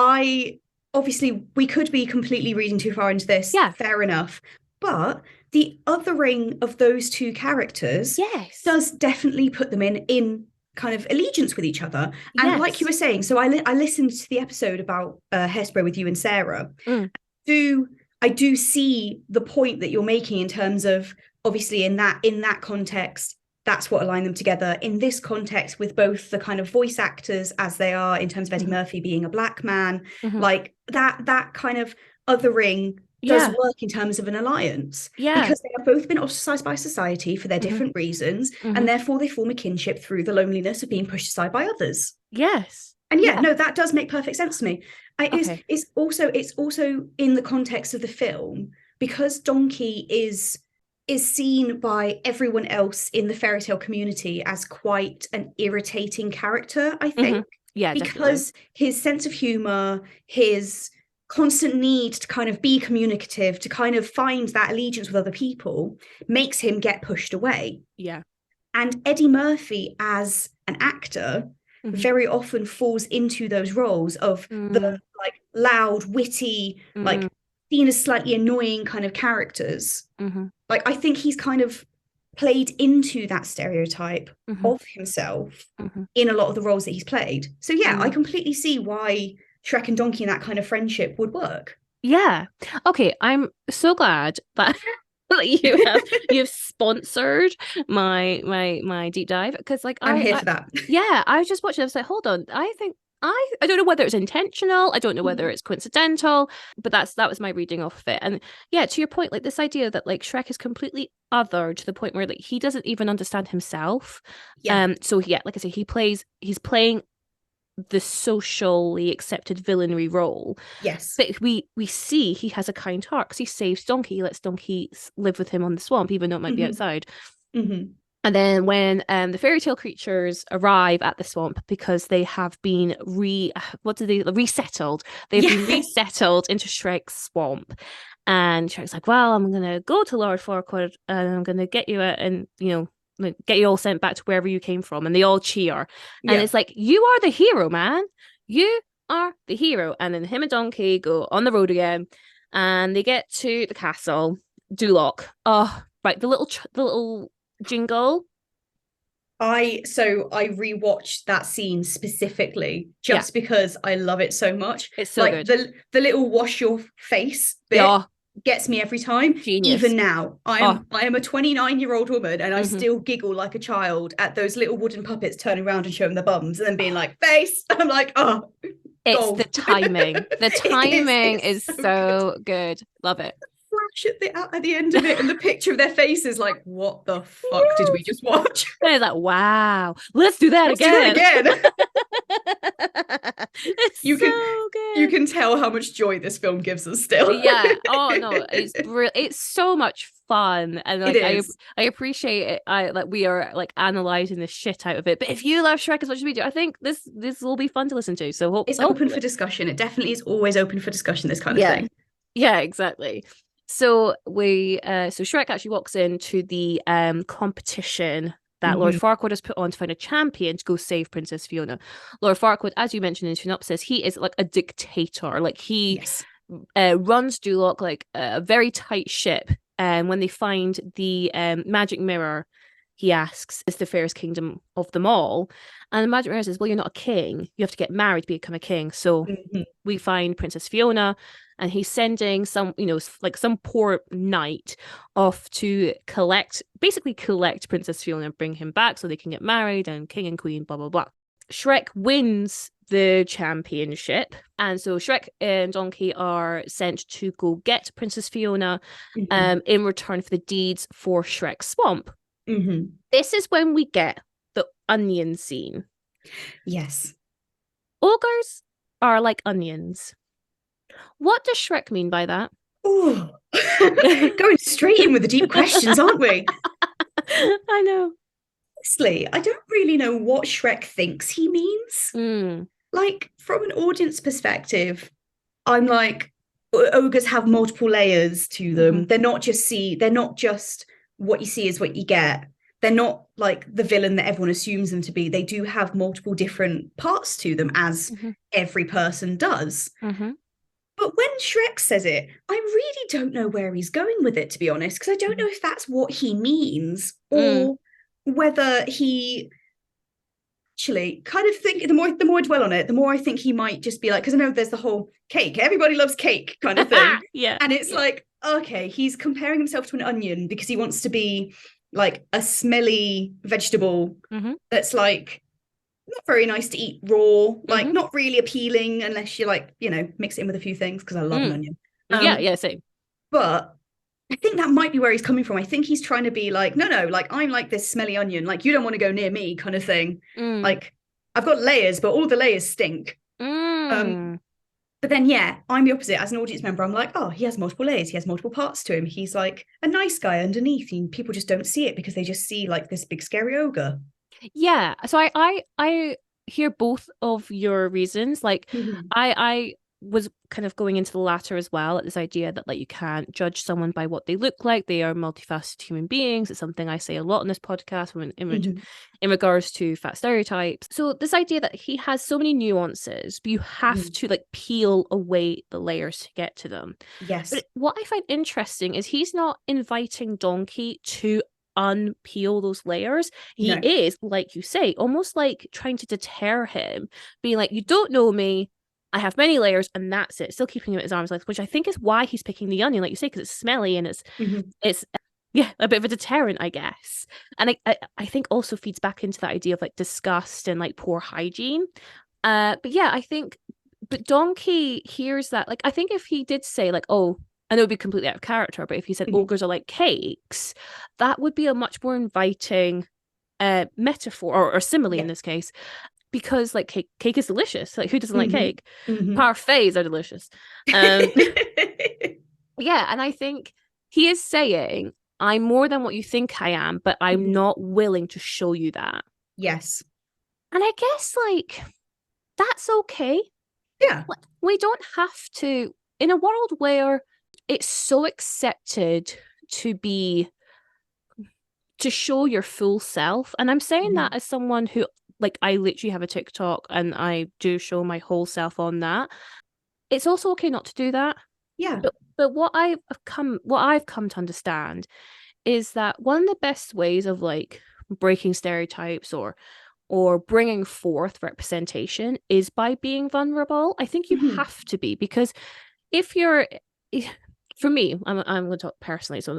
obviously we could be completely reading too far into this. Yeah. Fair enough. But the othering of those two characters does definitely put them in kind of allegiance with each other. And like you were saying, so I listened to the episode about Hairspray with you and Sarah. I do see the point that you're making in terms of, obviously in that context, that's what aligned them together. In this context, with both the kind of voice actors as they are, in terms of Eddie Murphy being a Black man, like that kind of othering does work in terms of an alliance. Because they have both been ostracized by society for their different reasons, and therefore they form a kinship through the loneliness of being pushed aside by others. Yes. And no, that does make perfect sense to me. It's also in the context of the film, because Donkey is seen by everyone else in the fairy tale community as quite an irritating character, I think. Yeah, because definitely. His sense of humor, his constant need to kind of be communicative, to kind of find that allegiance with other people, makes him get pushed away. Yeah. And Eddie Murphy as an actor very often falls into those roles of the like loud, witty, like seen as slightly annoying kind of characters. Like, I think he's kind of played into that stereotype of himself in a lot of the roles that he's played. So I completely see why Shrek and Donkey and that kind of friendship would work. Yeah. Okay, I'm so glad that you've sponsored my deep dive, because like I'm here for that. Yeah, I was just watching. I was like, hold on, I don't know whether it's intentional. I don't know whether it's coincidental, but that was my reading of it. And yeah, to your point, like this idea that like Shrek is completely other to the point where like he doesn't even understand himself. So like I say, he's playing the socially accepted villainry role. Yes. But we see he has a kind heart because he saves Donkey. He lets Donkey live with him on the swamp, even though it might be outside. And then when the fairy tale creatures arrive at the swamp, because they have been resettled. They've been resettled into Shrek's swamp. And Shrek's like, well, I'm going to go to Lord Farquaad and I'm going to get you out and, get you all sent back to wherever you came from. And they all cheer. And it's like, you are the hero, man. You are the hero. And then him and Donkey go on the road again. And they get to the castle, Duloc. Oh, right. The little jingle. I rewatched that scene specifically just because I love it so much. It's so like good. The little wash your face bit gets me every time. Genius. Even now, I am a 29-year-old woman and I still giggle like a child at those little wooden puppets turning around and showing their bums and then being like, face. I'm like, it's gold. The timing. The timing is so good. Love it. flash at the end of it, and the picture of their faces, like, what the fuck did we just watch? And it's like, wow, let's do that again. It's so good. You can tell how much joy this film gives us still. Yeah. Oh no, it's brilliant. It's so much fun, and like I appreciate it. We are like analyzing the shit out of it. But if you love Shrek as much as we do, I think this will be fun to listen to. So it's open for discussion. It definitely is always open for discussion. This kind of thing. Yeah, exactly. So Shrek actually walks into the competition that Lord Farquaad has put on to find a champion to go save Princess Fiona. Lord Farquaad, as you mentioned in the synopsis, he is like a dictator. Like he runs Duloc like a very tight ship. And when they find the magic mirror, he asks, "Is the fairest kingdom of them all?" And the magic mirror says, "Well, you're not a king. You have to get married to become a king." So we find Princess Fiona, and he's sending some poor knight off to collect Princess Fiona and bring him back so they can get married and king and queen, blah, blah, blah. Shrek wins the championship. And so Shrek and Donkey are sent to go get Princess Fiona in return for the deeds for Shrek's swamp. This is when we get the onion scene. Yes. Ogres are like onions. What does Shrek mean by that? Oh, going straight in with the deep questions, aren't we? I know. Honestly, I don't really know what Shrek thinks he means. Like, from an audience perspective, I'm like, ogres have multiple layers to them. They're not just what you see is what you get. They're not like the villain that everyone assumes them to be. They do have multiple different parts to them, as every person does. But when Shrek says it, I really don't know where he's going with it, to be honest, because I don't know if that's what he means or whether he actually kind of think the more I dwell on it, the more I think he might just be like, because I know there's the whole cake, everybody loves cake kind of thing. And it's like, okay, he's comparing himself to an onion because he wants to be like a smelly vegetable that's like not very nice to eat raw, like not really appealing unless you like, mix it in with a few things, because I love an onion. Same. But I think that might be where he's coming from. I think he's trying to be like, no, like I'm like this smelly onion, like you don't want to go near me kind of thing. Like I've got layers, but all the layers stink. But then, I'm the opposite. As an audience member, I'm like, oh, he has multiple layers. He has multiple parts to him. He's like a nice guy underneath, and people just don't see it because they just see like this big scary ogre. Yeah. So I hear both of your reasons. Like I was kind of going into the latter as well, at this idea that like you can't judge someone by what they look like. They are multifaceted human beings. It's something I say a lot in this podcast in regards to fat stereotypes. So this idea that he has so many nuances, but you have to like peel away the layers to get to them. Yes. But what I find interesting is he's not inviting Donkey to unpeel those layers. He is, like you say, almost like trying to deter him, being like, you don't know me, I have many layers, and that's it. Still keeping him at his arm's length, which I think is why he's picking the onion, like you say, because it's smelly and it's a bit of a deterrent, I guess. And I think also feeds back into that idea of like disgust and like poor hygiene. But Donkey hears that. Like, I think if he did say like, oh, I know it'd be completely out of character, but if he said ogres are like cakes, that would be a much more inviting metaphor or simile in this case. Because like cake is delicious. Like, who doesn't like cake? Parfaits are delicious. And I think he is saying, I'm more than what you think I am, but I'm not willing to show you that. Yes. And I guess like that's okay. Yeah. We don't have to, in a world where it's so accepted to show your full self. And I'm saying that as someone who, like, I literally have a TikTok and I do show my whole self on that. It's also okay not to do that. Yeah. But what I've come to understand is that one of the best ways of like breaking stereotypes or bringing forth representation is by being vulnerable. I think you have to be, because for me, I'm going to talk personally, so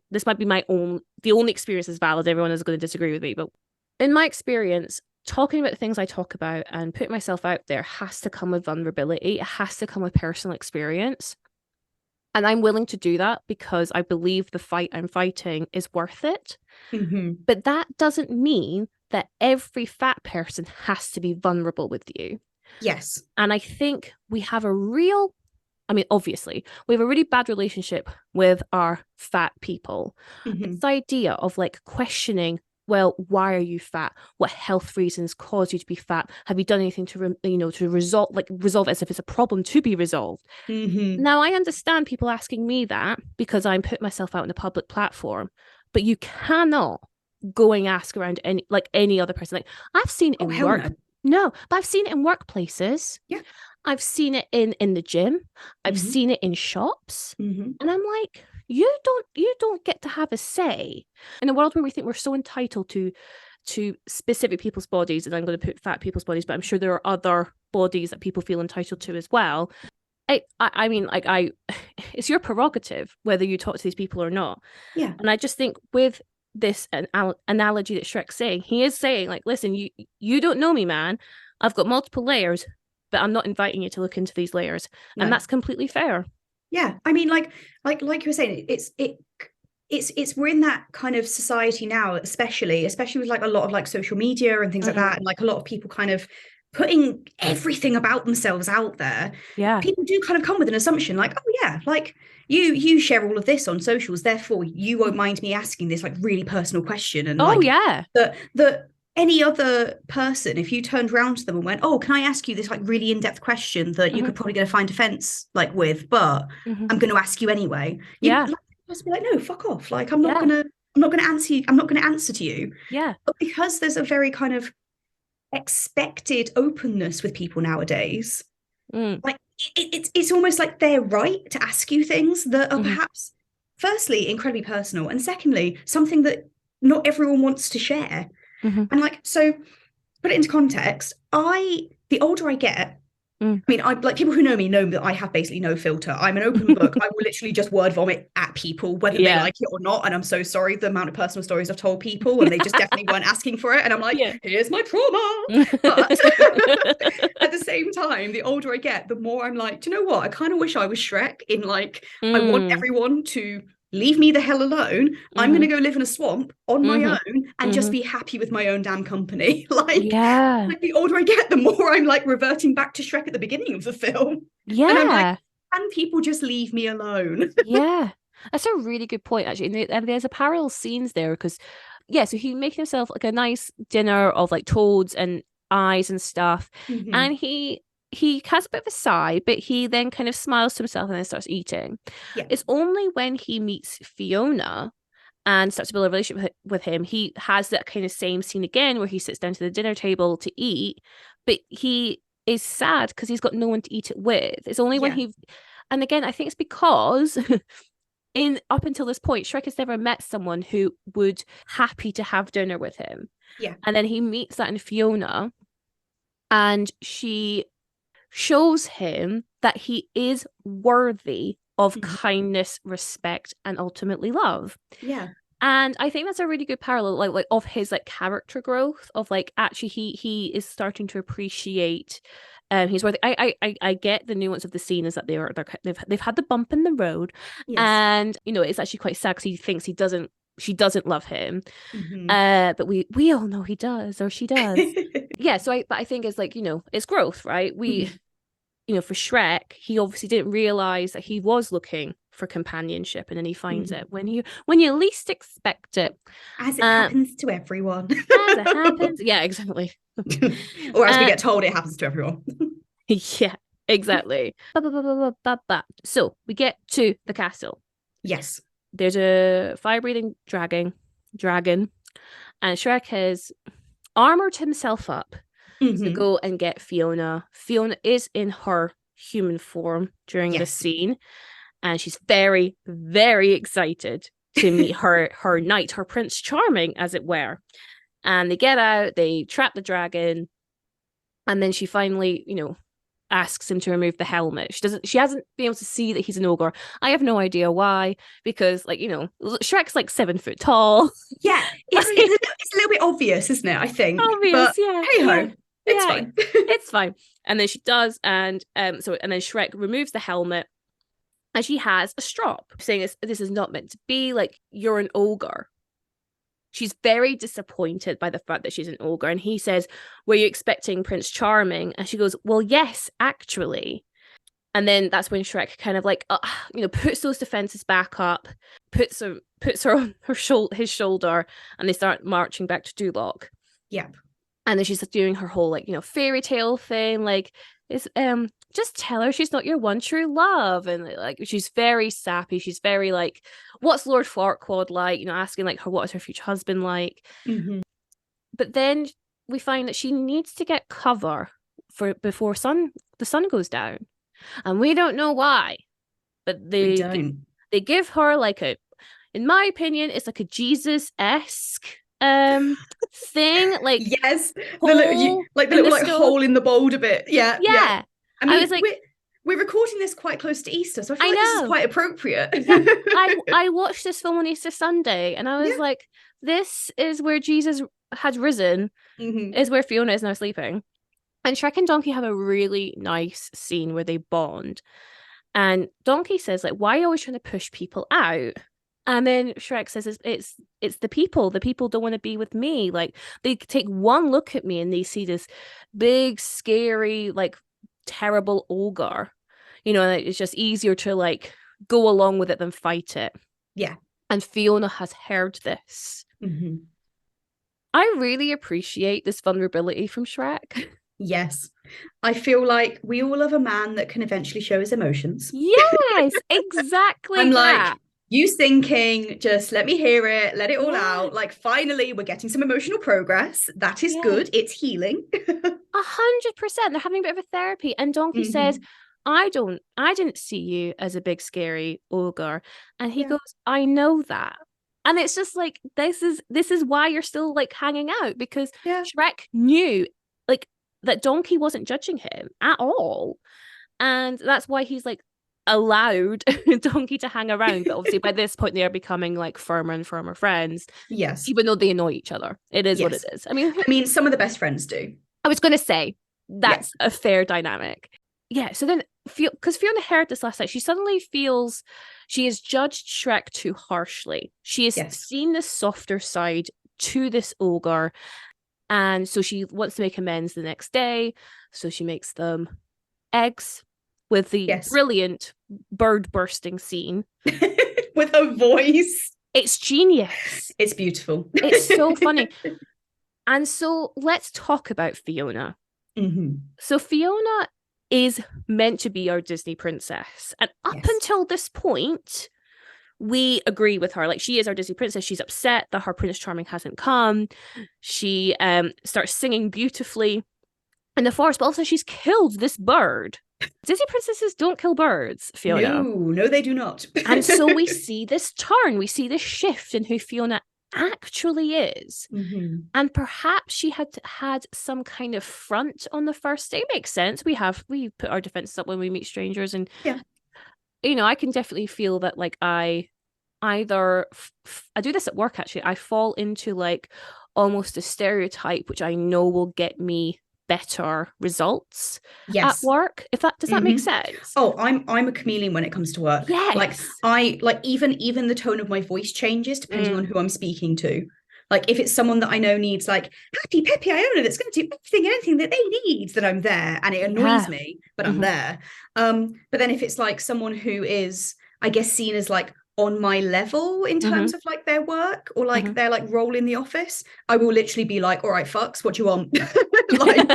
this might be the only experience is valid. Everyone is going to disagree with me, but in my experience, talking about the things I talk about and putting myself out there has to come with vulnerability. It has to come with personal experience. And I'm willing to do that because I believe the fight I'm fighting is worth it. But that doesn't mean that every fat person has to be vulnerable with you. Yes. And I think we have obviously, we have a really bad relationship with our fat people. This idea of like questioning, well, why are you fat? What health reasons cause you to be fat? Have you done anything to resolve it as if it's a problem to be resolved? Now, I understand people asking me that because I'm putting myself out on a public platform, but you cannot go and ask around any other person. Like, I've seen it in work. No, but I've seen it in workplaces. Yeah. I've seen it in the gym. I've seen it in shops. And I'm like, you don't get to have a say in a world where we think we're so entitled to specific people's bodies, and I'm going to put fat people's bodies, but I'm sure there are other bodies that people feel entitled to as well. I mean, like, it's your prerogative whether you talk to these people or not. Yeah. And I just think with this analogy that Shrek's saying, he is saying, like, listen, you don't know me, man. I've got multiple layers, but I'm not inviting you to look into these layers. No. And that's completely fair. Yeah. I mean, like you were saying, it's we're in that kind of society now, especially with like a lot of like social media and things like that, and like a lot of people kind of putting everything about themselves out there. Yeah. People do kind of come with an assumption like, oh yeah, like you share all of this on socials, therefore you won't mind me asking this like really personal question. And that any other person, if you turned around to them and went, oh, can I ask you this like really in-depth question that you could probably get a fine defense like with, but I'm going to ask you anyway. You'd just be like, no, fuck off. Like, I'm not going to answer you. I'm not going to answer to you. Yeah. But because there's a very kind of expected openness with people nowadays, like it's almost like they're right to ask you things that are perhaps firstly incredibly personal, and secondly something that not everyone wants to share. And like, so put it into context, the older I get, I mean, I like people who know me know that I have basically no filter. I'm an open book. I will literally just word vomit at people, whether they like it or not. And I'm so sorry the amount of personal stories I've told people, and they just definitely weren't asking for it. And I'm like, here's my trauma. But at the same time, the older I get, the more I'm like, do you know what? I kind of wish I was Shrek in like, I want everyone to leave me the hell alone. I'm going to go live in a swamp on my own and just be happy with my own damn company. Like the older I get, the more I'm like reverting back to Shrek at the beginning of the film. Yeah. And I'm like, can people just leave me alone? Yeah. That's a really good point, actually. And there's a parallel scenes there because, so he making himself like a nice dinner of like toads and eyes and stuff. And he has a bit of a sigh, but he then kind of smiles to himself and then starts eating. It's only when he meets Fiona and starts to build a relationship with him, he has that kind of same scene again where he sits down to the dinner table to eat, but he is sad because he's got no one to eat it with. It's only when and again, I think it's because up until this point, Shrek has never met someone who would happy to have dinner with him. Yeah. And then he meets that in Fiona, and she shows him that he is worthy of kindness, respect, and ultimately love. Yeah. And I think that's a really good parallel, like of his like character growth, of like actually he is starting to appreciate he's worthy. I get the nuance of the scene is that they've had the bump in the road, and it's actually quite sad because he thinks she doesn't love him, but we all know he does, or she does. But I think it's like, it's growth, right? We for Shrek, he obviously didn't realize that he was looking for companionship, and then he finds it when you least expect it, as it happens to everyone. As it happens, exactly. Or as we get told, it happens to everyone. Yeah, exactly. So we get to the castle. Yes. There's a fire-breathing dragon, and Shrek has armored himself up to go and get Fiona. Fiona is in her human form during the scene, and she's very, very excited to meet her knight, her Prince Charming, as it were. And they get out, they trap the dragon, and then she finally, asks him to remove the helmet. She hasn't been able to see that he's an ogre. I have no idea why, because Shrek's like 7 foot tall. Yeah, it's a little bit obvious, isn't it? I think. Obvious, but hey ho. It's fine. It's fine. And then she does, and then Shrek removes the helmet, And she has a strop saying this is not meant to be, like, you're an ogre. She's very disappointed by the fact that she's an ogre. And he says, were you expecting Prince Charming? And she goes, well, yes, actually. And then that's when Shrek kind of like, puts those defenses back up, puts her on his shoulder, and they start marching back to Duloc. Yep. And then she's doing her whole, like, fairy tale thing, like, it's just tell her she's not your one true love. And like, she's very sappy. She's very like, what's Lord Farquaad like? Asking like her, what is her future husband like? Mm-hmm. But then we find that she needs to get cover before the sun goes down. And we don't know why, but they give her like in my opinion, it's like a Jesus-esque thing, like, yes, the little hole in the boulder bit. Yeah. I mean, I was like, we're recording this quite close to Easter, so I feel like this is quite appropriate. Yeah. I watched this film on Easter Sunday, and I was like, this is where Jesus had risen, is where Fiona is now sleeping. And Shrek and Donkey have a really nice scene where they bond. And Donkey says, like, why are you always trying to push people out? And then Shrek says, it's the people. The people don't want to be with me. Like, they take one look at me and they see this big, scary, like, terrible ogre. And it's just easier to, like, go along with it than fight it. Yeah. And Fiona has heard this. Mm-hmm. I really appreciate this vulnerability from Shrek. Yes. I feel like we all love a man that can eventually show his emotions. Yes, exactly. I'm like, you thinking, just let me hear it, let it all out. Like, finally, we're getting some emotional progress. That is good. It's healing. 100%. They're having a bit of a therapy. And Donkey says, I didn't see you as a big scary ogre. And he goes, I know that. And it's just like, this is why you're still like hanging out, because Shrek knew like that Donkey wasn't judging him at all. And that's why he's like allowed Donkey to hang around. But obviously by this point they are becoming like firmer and firmer friends. Yes. Even though they annoy each other. It is what it is. I mean some of the best friends do. I was gonna say that's a fair dynamic. Yeah, so then because Fiona heard this last night, she suddenly feels she has judged Shrek too harshly. She has seen the softer side to this ogre, and so she wants to make amends the next day. So she makes them eggs with the brilliant bird bursting scene. With her voice. It's genius. It's beautiful. It's so funny. And so let's talk about Fiona. Mm-hmm. So Fiona is meant to be our Disney princess. And up until this point, we agree with her. Like, she is our Disney princess. She's upset that her Prince Charming hasn't come. She starts singing beautifully in the forest, but also she's killed this bird. Disney princesses don't kill birds, Fiona. No, they do not. And so we see this turn. We see this shift in who Fiona actually is. Mm-hmm. And perhaps she had some kind of front on the first day. Makes sense. We put our defenses up when we meet strangers, and I can definitely feel that, like, I either I do this at work. Actually, I fall into like almost a stereotype which I know will get me better results at work, if that does that make sense. I'm a chameleon when it comes to work. Like even the tone of my voice changes depending on who I'm speaking to. Like, if it's someone that I know needs like happy peppy Iona that's going to do anything that they need, then I'm there, and it annoys me, but I'm there. But then if it's like someone who is, I guess, seen as like on my level in terms of like their work or like their like role in the office, I will literally be like, all right, fucks, what do you want? Like,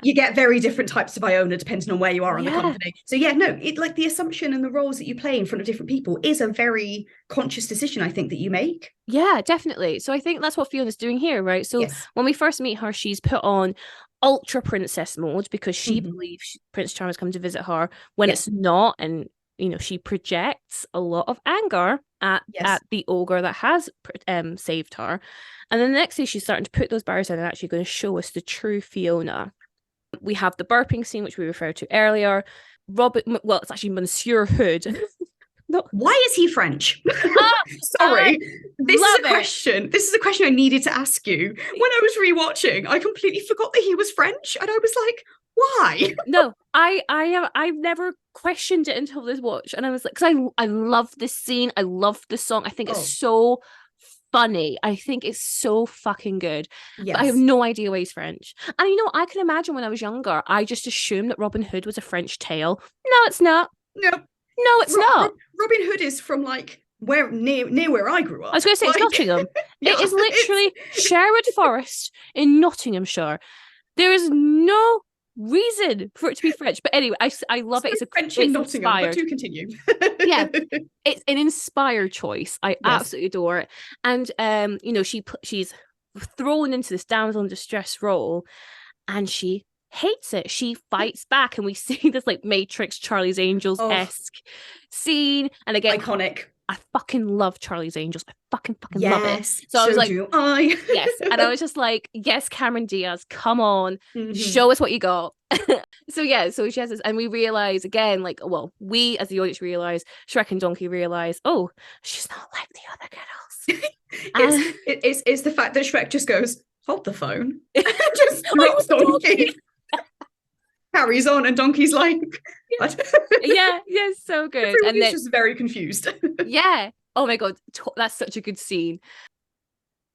you get very different types of Iona depending on where you are on the company. So it like the assumption and the roles that you play in front of different people is a very conscious decision, I think, that you make. Yeah, definitely. So I think that's what Fiona's doing here, right? So when we first meet her, she's put on ultra princess mode because she believes Prince Charming's come to visit her when it's not, and she projects a lot of anger at the ogre that has saved her. And then the next day she's starting to put those barriers in and actually going to show us the true Fiona. We have the burping scene, which we referred to earlier. It's actually Monsieur Hood. Why is he French? Sorry. This is a question I needed to ask you. When I was rewatching, I completely forgot that he was French, and I was like, why? No, I've never questioned it until this watch, and I was like, because I love this scene, I love this song, I think it's so funny, I think it's so fucking good. But I have no idea why he's French. And you know, I can imagine when I was younger, I just assumed that Robin Hood was a French tale. No, it's not. No, it's not. Robin Hood is from like where near where I grew up. I was going to say it's Nottingham. It is literally Sherwood Forest in Nottinghamshire. There is no reason for it to be French, but anyway, I love it. It's a French in Nottingham, but do continue. Yeah, it's an inspired choice. I absolutely adore it. And you know, she's thrown into this damsel in distress role, and she hates it. She fights back, and we see this like Matrix Charlie's Angels-esque scene, and again, iconic. I fucking love Charlie's Angels. I fucking love it. So I was like, yes. And I was just like, yes, Cameron Diaz, come on, show us what you got. So she has this, and we realize again, like, well, we as the audience realize, Shrek and Donkey realize, oh, she's not like the other girls. It's the fact that Shrek just goes, hold the phone, just drops Donkey. Carries on, and Donkey's like, yeah, so good. Everyone's and then just very confused. Yeah. Oh my god, that's such a good scene.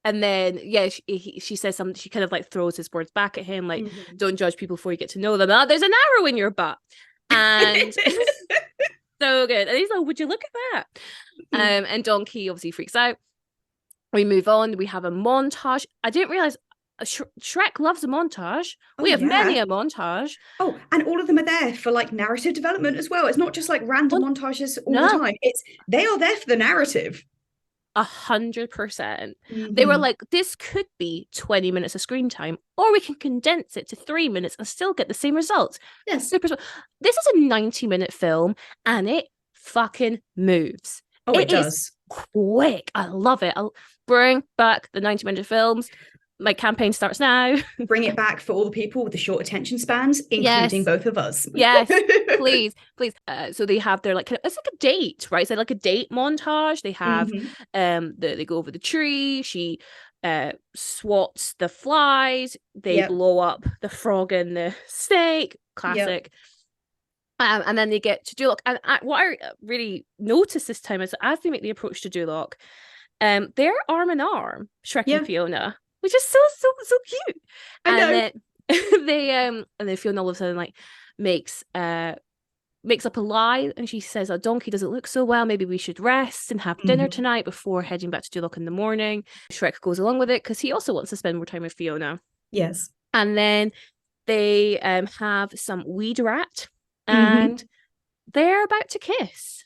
And then she says something. She kind of like throws his words back at him, like, don't judge people before you get to know them. Oh, there's an arrow in your butt, and so good. And he's like, would you look at that? And Donkey obviously freaks out. We move on. We have a montage. I didn't realize Shrek loves a montage. We have many a montage. Oh, and all of them are there for like narrative development as well. It's not just like random montages all the time. They are there for the narrative. 100%. They were like, this could be 20 minutes of screen time, or we can condense it to 3 minutes and still get the same results. Yes. This is a 90-minute film, and it fucking moves. Oh, it does. Quick. I love it. I'll bring back the 90-minute films. My campaign starts now. Bring it back for all the people with the short attention spans, including both of us. Yes, please. So they have their like, it's like a date, right? It's like a date montage. They have they go over the tree. She swats the flies. They blow up the frog and the snake. Classic. And then they get to Duloc. And what I really noticed this time is that as they make the approach to Duloc, they're arm in arm, Shrek and Fiona, which is so cute. And then and then Fiona all of a sudden like makes up a lie, and she says, "Oh, Donkey doesn't look so well. Maybe we should rest and have dinner tonight before heading back to Duloc in the morning." Shrek goes along with it because he also wants to spend more time with Fiona. Yes. And then they have some weed rat, and they're about to kiss.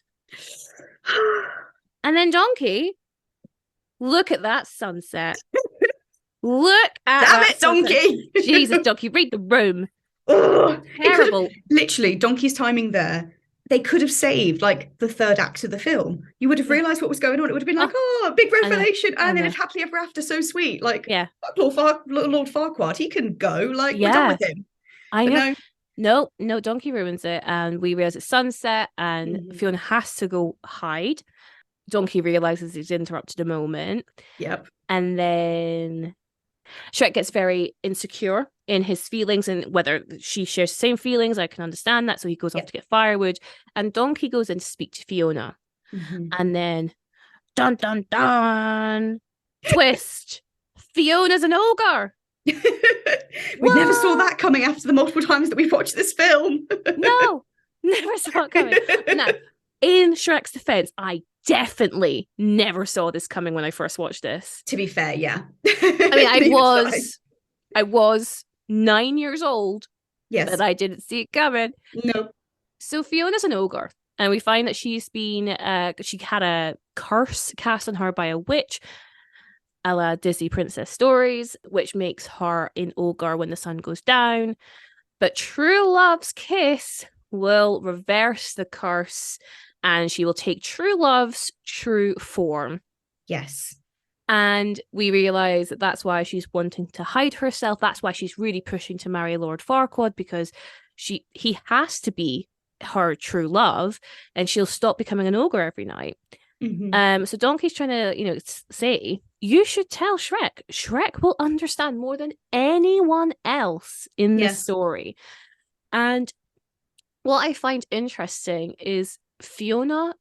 And then Donkey, look at that sunset. Look at Damn it, Donkey! Jesus, Donkey, read the room. Terrible. Literally, Donkey's timing there. They could have saved like the third act of the film. You would have realised what was going on. It would have been like, big revelation, and then it's happily ever after, so sweet. Like, Lord Farquaad, he can go. Like, we're done with him. I know. No, Donkey ruins it, and we realise it's sunset, and Fiona has to go hide. Donkey realises he's interrupted a moment. Yep. And then Shrek gets very insecure in his feelings, and whether she shares the same feelings, I can understand that. So he goes off to get firewood, and Donkey goes in to speak to Fiona. And then, dun dun dun, twist, Fiona's an ogre. We never saw that coming after the multiple times that we've watched this film. No, never saw it coming. Now, in Shrek's defense, I definitely never saw this coming when I first watched this. To be fair, yeah. I mean, I was 9 years old. Yes. But I didn't see it coming. No. So Fiona's an ogre, and we find that she's been she had a curse cast on her by a witch, a la Disney princess stories, which makes her an ogre when the sun goes down. But true love's kiss will reverse the curse, and she will take true love's true form. Yes. And we realise that that's why she's wanting to hide herself. That's why she's really pushing to marry Lord Farquaad, because he has to be her true love, and she'll stop becoming an ogre every night. So Donkey's trying to, say, you should tell Shrek. Shrek will understand more than anyone else in this story. And what I find interesting is Fiona,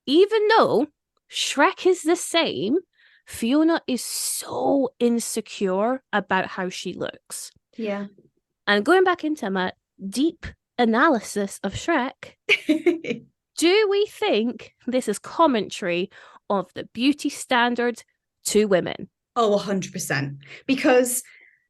even though Shrek is the same, Fiona is so insecure about how she looks. Yeah. And going back into my deep analysis of Shrek, do we think this is commentary of the beauty standards to women? Oh, 100%. Because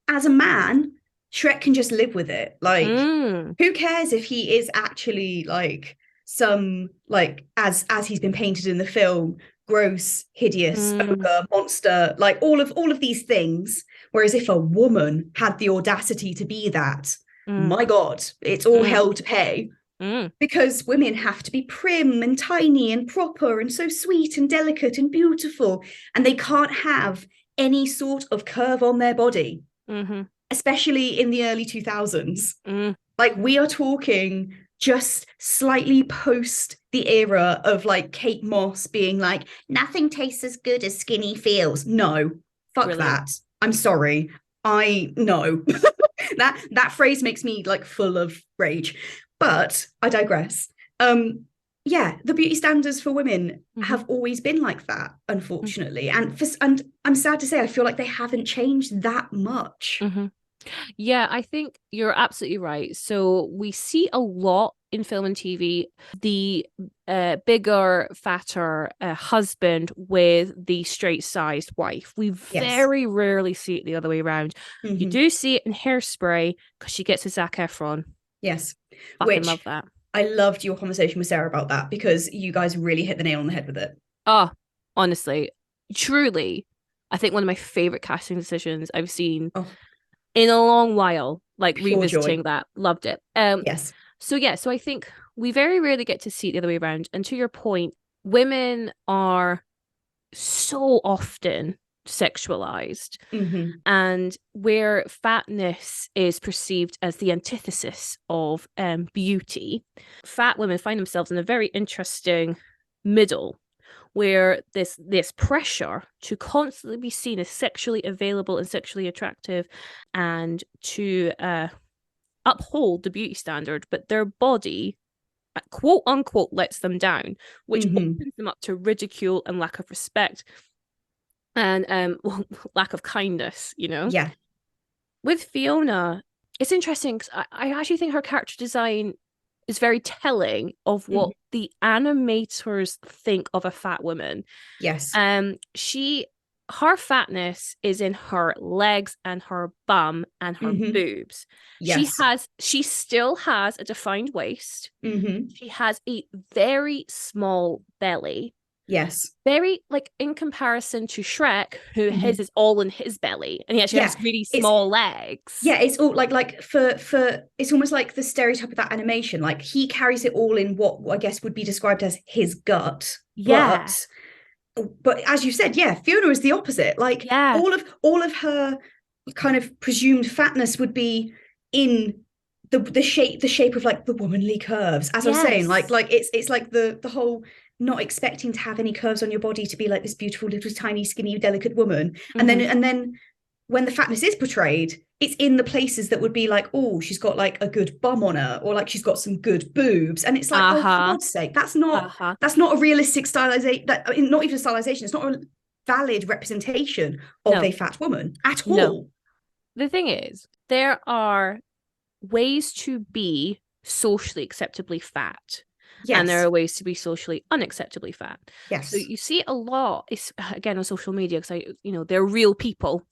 as a man, Shrek can just live with it. Like, who cares if he is actually like some, like, as he's been painted in the film, gross, hideous, ogre, monster, like all of these things. Whereas if a woman had the audacity to be that, my God, it's all hell to pay. Because women have to be prim and tiny and proper and so sweet and delicate and beautiful, and they can't have any sort of curve on their body, especially in the early 2000s. Like, we are talking just slightly post the era of like Kate Moss being like, nothing tastes as good as skinny feels. No, fuck Brilliant. That. I'm sorry. I know. that phrase makes me like full of rage. But I digress. Yeah, the beauty standards for women have always been like that, unfortunately. And I'm sad to say, I feel like they haven't changed that much. Yeah, I think you're absolutely right. So we see a lot in film and TV, the bigger, fatter husband with the straight-sized wife. We very rarely see it the other way around. You do see it in Hairspray because she gets a Zac Efron. Yes. Fucking love that. I loved your conversation with Sarah about that because you guys really hit the nail on the head with it. Oh, honestly, truly, I think one of my favorite casting decisions I've seen in a long while, like pure revisiting joy. That. Loved it. Yes. So I think we very rarely get to see it the other way around. And to your point, women are so often sexualized, and where fatness is perceived as the antithesis of beauty, fat women find themselves in a very interesting middle where this pressure to constantly be seen as sexually available and sexually attractive and to uphold the beauty standard, but their body quote unquote lets them down, which opens them up to ridicule and lack of respect and lack of kindness, you know? Yeah. With Fiona, it's interesting because I actually think her character design is very telling of what the animators think of a fat woman. Yes. Her fatness is in her legs and her bum and her boobs. Yes. She still has a defined waist. She has a very small belly. Yes. Very, like, in comparison to Shrek, who his is all in his belly, and he actually has really small legs. Yeah, it's all like for it's almost like the stereotype of that animation. Like, he carries it all in what I guess would be described as his gut. Yeah. But as you said, Fiona is the opposite. Like, all of her kind of presumed fatness would be in the shape of like the womanly curves. As I was saying, like it's like the whole not expecting to have any curves on your body to be like this beautiful little tiny skinny delicate woman, and then when the fatness is portrayed, it's in the places that would be like, oh, she's got like a good bum on her, or like she's got some good boobs, and it's like, oh, for God's sake, that's not a realistic stylization. Not even a stylization. It's not a valid representation of a fat woman at all. No. The thing is, there are ways to be socially acceptably fat. Yes. And there are ways to be socially unacceptably fat. Yes. So you see a lot, again, on social media, because they're real people,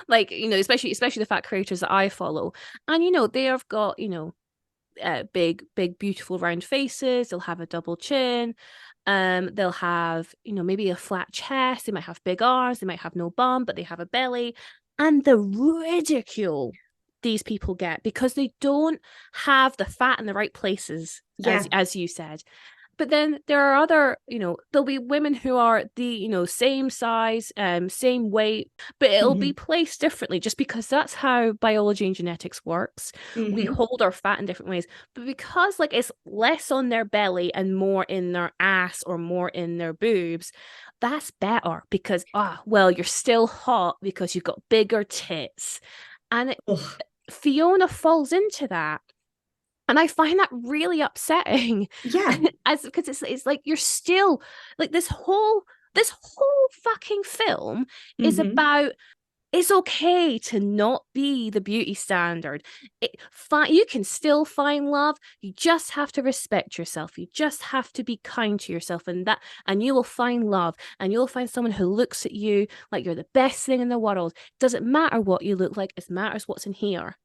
like, especially the fat creators that I follow. And, they have got, big, beautiful round faces. They'll have a double chin. They'll have, maybe a flat chest. They might have big arms. They might have no bum, but they have a belly. And the ridicule these people get because they don't have the fat in the right places, as you said. But then there are other, there'll be women who are the, same size, same weight, but it'll be placed differently just because that's how biology and genetics works. We hold our fat in different ways, but because like it's less on their belly and more in their ass or more in their boobs, that's better because, you're still hot because you've got bigger tits. And Fiona falls into that. And I find that really upsetting. Yeah. Because it's like you're still like this whole fucking film is about it's okay to not be the beauty standard. You can still find love. You just have to respect yourself. You just have to be kind to yourself, and you will find love, and you'll find someone who looks at you like you're the best thing in the world. It doesn't matter what you look like. It matters what's in here.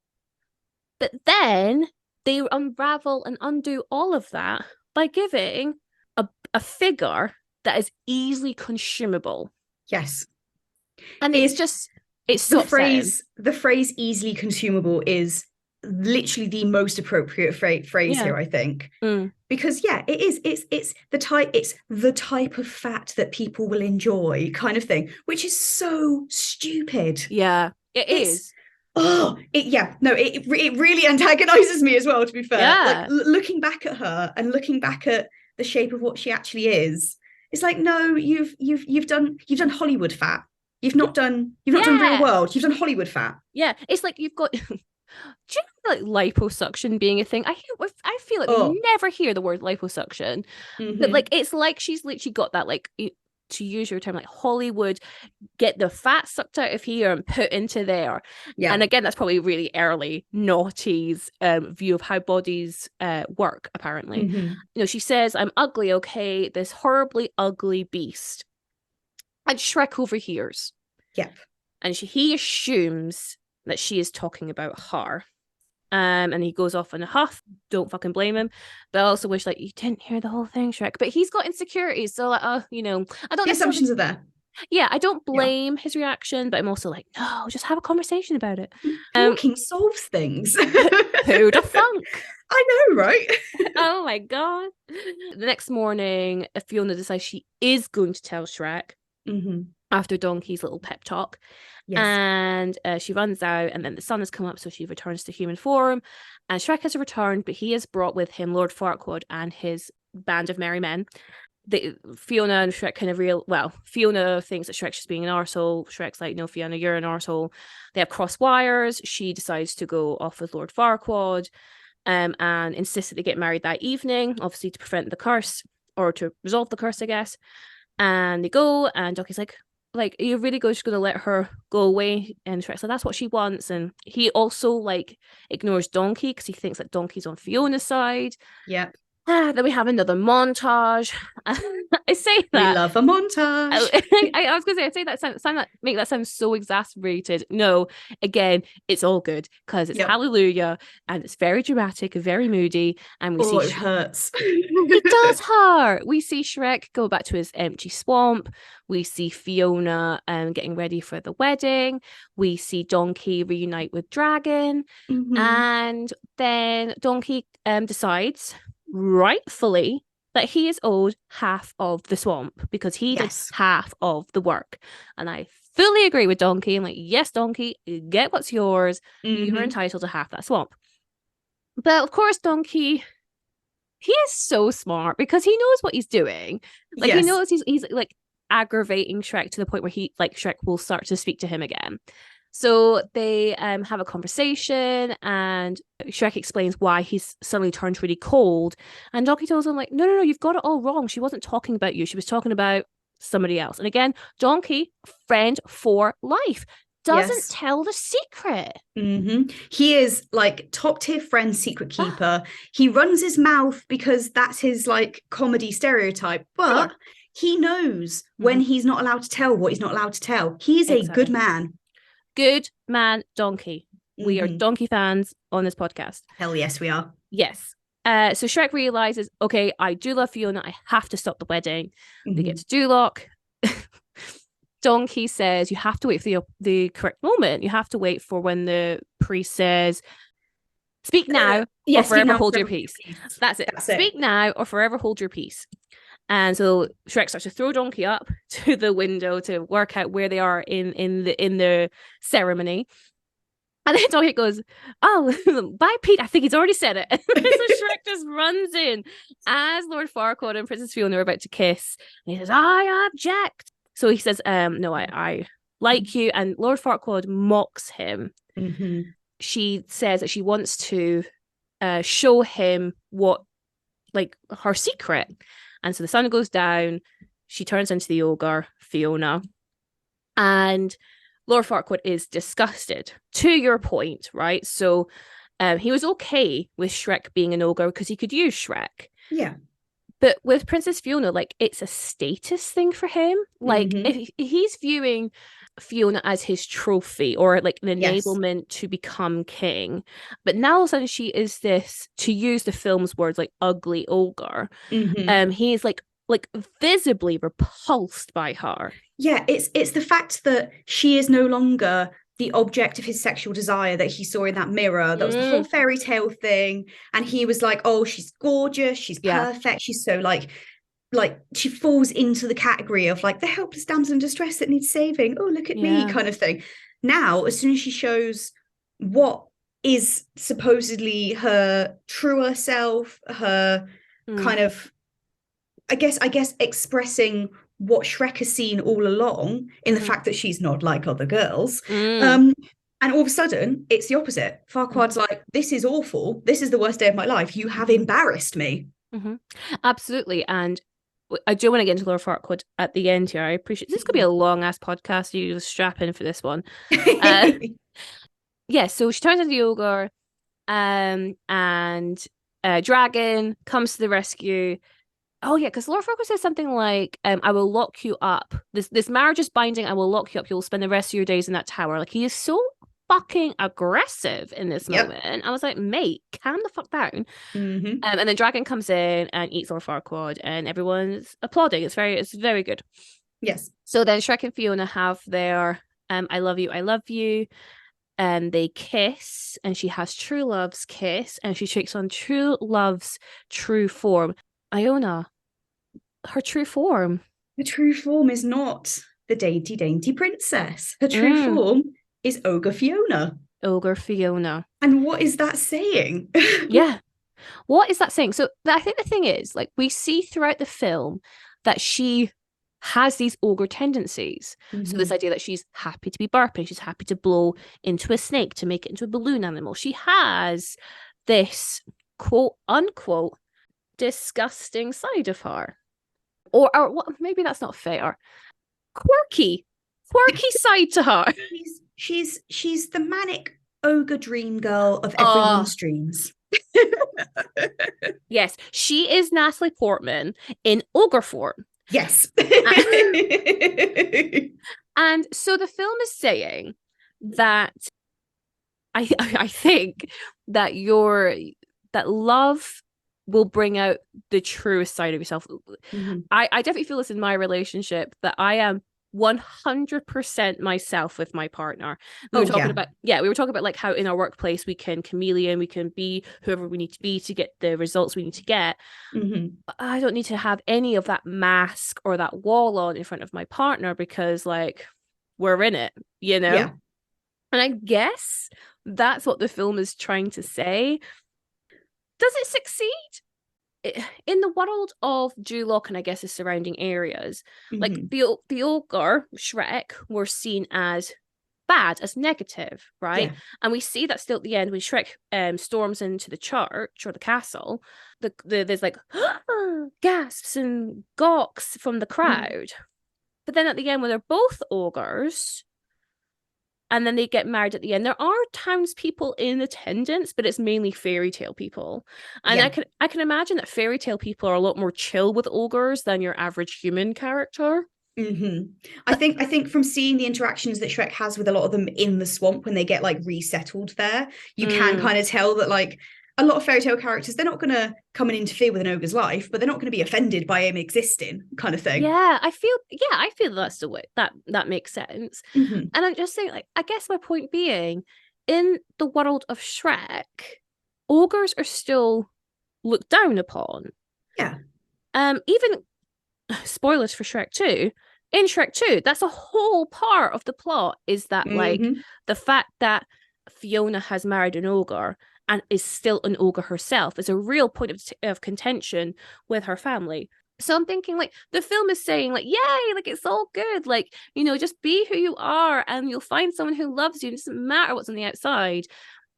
But then they unravel and undo all of that by giving a figure that is easily consumable. Yes. And it's the phrase easily consumable is literally the most appropriate phrase here, I think. Because it's the type of fat that people will enjoy, kind of thing, which is so stupid. Yeah, it is. It really antagonizes me as well, to be fair. Like looking back at her and looking back at the shape of what she actually is, it's like, no, you've done Hollywood fat. You've not done real world. You've done Hollywood fat. Yeah, it's like you've got. Do you know, like liposuction being a thing? I feel like we never hear the word liposuction, but like it's like she's literally got that, like, to use your term, like Hollywood, get the fat sucked out of here and put into there. Yeah. And again, that's probably really early naughty's view of how bodies work, apparently. You know, she says, I'm ugly, okay, this horribly ugly beast. And Shrek overhears. Yep. And he assumes that she is talking about her. And he goes off in a huff. Don't fucking blame him. But I also wish, like, you didn't hear the whole thing, Shrek. But he's got insecurities. So, like, you know, I don't. The assumptions are there. Yeah, I don't blame his reaction, but I'm also like, no, just have a conversation about it. Talking solves things. Who'd have thunk? I know, right? Oh my God. The next morning, Fiona decides she is going to tell Shrek after Donkey's little pep talk. Yes. And she runs out, and then the sun has come up, so she returns to human form. And Shrek has returned, but he has brought with him Lord Farquaad and his band of merry men. Fiona and Shrek kind of Fiona thinks that Shrek's just being an arsehole. Shrek's like, no, Fiona, you're an arsehole. They have cross wires. She decides to go off with Lord Farquaad and insists that they get married that evening, obviously to prevent the curse, or to resolve the curse, I guess. And they go, and Donkey's like, are you really just going to let her go away? And Shrek's like, that's what she wants. And he also, like, ignores Donkey because he thinks that Donkey's on Fiona's side. Yep. Then we have another montage. I say that. We love a montage. I was going to say, I say that make that sound so exasperated. No, again, it's all good because it's Hallelujah and it's very dramatic and very moody. And we see it hurts. It does hurt. We see Shrek go back to his empty swamp. We see Fiona getting ready for the wedding. We see Donkey reunite with Dragon. And then Donkey decides, rightfully, that he is owed half of the swamp because he did half of the work. And I fully agree with Donkey. I'm like, yes, Donkey, get what's yours. You're entitled to half that swamp. But of course, Donkey, he is so smart because he knows what he's doing. Like, he knows he's like aggravating Shrek to the point where Shrek will start to speak to him again. So they have a conversation, and Shrek explains why he's suddenly turned really cold. And Donkey tells him, like, no, you've got it all wrong. She wasn't talking about you. She was talking about somebody else. And again, Donkey, friend for life, doesn't tell the secret. He is like top tier friend, secret keeper. He runs his mouth because that's his like comedy stereotype. But he knows when he's not allowed to tell what he's not allowed to tell. He's a good man. Good man, Donkey. We are Donkey fans on this podcast. Hell yes, we are. Yes. So Shrek realizes, okay, I do love Fiona. I have to stop the wedding. They get to Duloc. Donkey says, you have to wait for the correct moment. You have to wait for when the priest says, speak now or forever hold your peace. That's it. Speak now or forever hold your peace. And so Shrek starts to throw Donkey up to the window to work out where they are in the ceremony. And then Donkey goes, oh, bye, Pete. I think he's already said it. So Shrek just runs in as Lord Farquaad and Princess Fiona are about to kiss. And he says, I object. So he says, no, I like you. And Lord Farquaad mocks him. She says that she wants to show him what, like, her secret. And so the sun goes down, she turns into the ogre, Fiona, and Lord Farquaad is disgusted, to your point, right? So he was okay with Shrek being an ogre because he could use Shrek. Yeah. But with Princess Fiona, like, it's a status thing for him. Like, if he's viewing Fiona as his trophy or like an enablement to become king. But now all of a sudden she is this, to use the film's words, like, ugly ogre. He's like visibly repulsed by her. Yeah, it's the fact that she is no longer the object of his sexual desire that he saw in that mirror. That was the whole fairy tale thing. And he was like, oh, she's gorgeous, she's perfect, she's so like she falls into the category of like the helpless damsel in distress that needs saving. Oh, look at me, kind of thing. Now, as soon as she shows what is supposedly her truer self, her kind of, I guess expressing what Shrek has seen all along in the fact that she's not like other girls. And all of a sudden, it's the opposite. Farquaad's like, this is awful. This is the worst day of my life. You have embarrassed me. Absolutely. And I do want to get into Lord Farquaad at the end here. I appreciate this could be a long ass podcast. You just strap in for this one. So she turns into the ogre, and Dragon comes to the rescue. Oh yeah, because Lord Farquaad says something like, "I will lock you up. This marriage is binding. I will lock you up. You'll spend the rest of your days in that tower." Like, he is so fucking aggressive in this moment. I was like, mate, calm the fuck down. And then Dragon comes in and eats Lord Farquaad, and everyone's applauding. It's very good. Yes. So then Shrek and Fiona have their I love you. And they kiss, and she has true love's kiss, and she takes on true love's true form. Iona, her true form. The true form is not the dainty princess. Her true form is Ogre Fiona. Ogre Fiona. And what is that saying? Yeah. What is that saying? So I think the thing is, like, we see throughout the film that she has these ogre tendencies. So this idea that she's happy to be burping, she's happy to blow into a snake to make it into a balloon animal. She has this quote unquote disgusting side of her. Or what, maybe that's not fair. Quirky side to her. She's the manic ogre dream girl of everyone's dreams. Yes, she is Natalie Portman in ogre form. Yes. And so the film is saying that I think that that love will bring out the truest side of yourself. I definitely feel this in my relationship, that I am 100% myself with my partner. We were talking about like how in our workplace we can chameleon, we can be whoever we need to be to get the results we need to get. But I don't need to have any of that mask or that wall on in front of my partner, because like we're in it, you know? Yeah. And I guess that's what the film is trying to say. Does it succeed? In the world of Duloc and I guess the surrounding areas, like the ogre Shrek were seen as bad, as negative, right? And we see that still at the end when Shrek storms into the church or the castle. There's like gasps and gawks from the crowd. But then at the end, when they're both ogres, and then they get married at the end, there are townspeople in attendance, but it's mainly fairy tale people. And I can imagine that fairy tale people are a lot more chill with ogres than your average human character. I think from seeing the interactions that Shrek has with a lot of them in the swamp when they get like resettled there, you can kind of tell that like a lot of fairy tale characters, they're not going to come and interfere with an ogre's life, but they're not going to be offended by him existing, kind of thing. Yeah, I feel that's the way that makes sense. And I'm just saying, like, I guess my point being, in the world of Shrek, ogres are still looked down upon. Yeah. Even spoilers for Shrek 2. In Shrek 2, that's a whole part of the plot, is that like the fact that Fiona has married an ogre and is still an ogre herself is a real point of contention with her family. So I'm thinking, like, the film is saying, like, yay, like, it's all good. Like, you know, just be who you are and you'll find someone who loves you. It doesn't matter what's on the outside.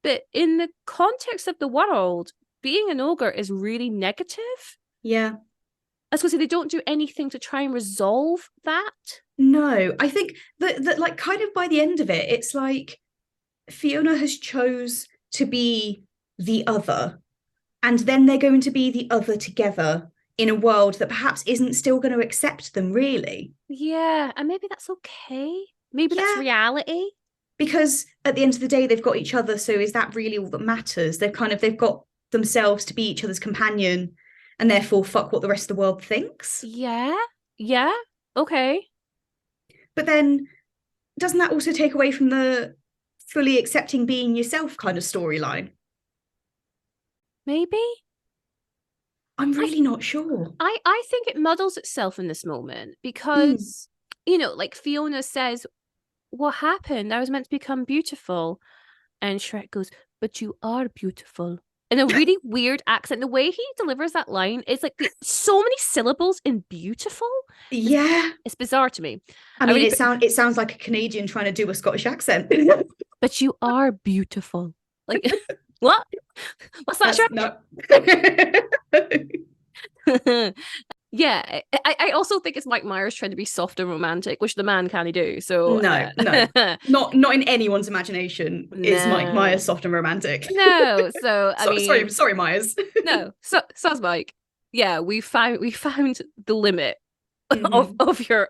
But in the context of the world, being an ogre is really negative. Yeah. I was going to say, they don't do anything to try and resolve that. No, I think that like kind of by the end of it, it's like Fiona has chose to be the other, and then they're going to be the other together in a world that perhaps isn't still going to accept them, really. Yeah, and maybe that's okay. Maybe that's reality. Because at the end of the day, they've got each other. So is that really all that matters? They've got themselves to be each other's companion, and therefore fuck what the rest of the world thinks. Yeah. Okay. But then doesn't that also take away from the fully accepting being yourself kind of storyline? Maybe. I'm really not sure. I think it muddles itself in this moment because, like Fiona says, what happened? I was meant to become beautiful. And Shrek goes, but you are beautiful. In a really weird accent. The way he delivers that line is like so many syllables in beautiful. It's bizarre to me. I mean, it sounds like a Canadian trying to do a Scottish accent. But you are beautiful. Like, what? What's that, Shrek? No. Yeah, I also think it's Mike Myers trying to be soft and romantic, which the man can't do. So no, not in anyone's imagination is Mike Myers soft and romantic. No, so I mean, sorry, Myers. No, so's Mike. Yeah, we found the limit of your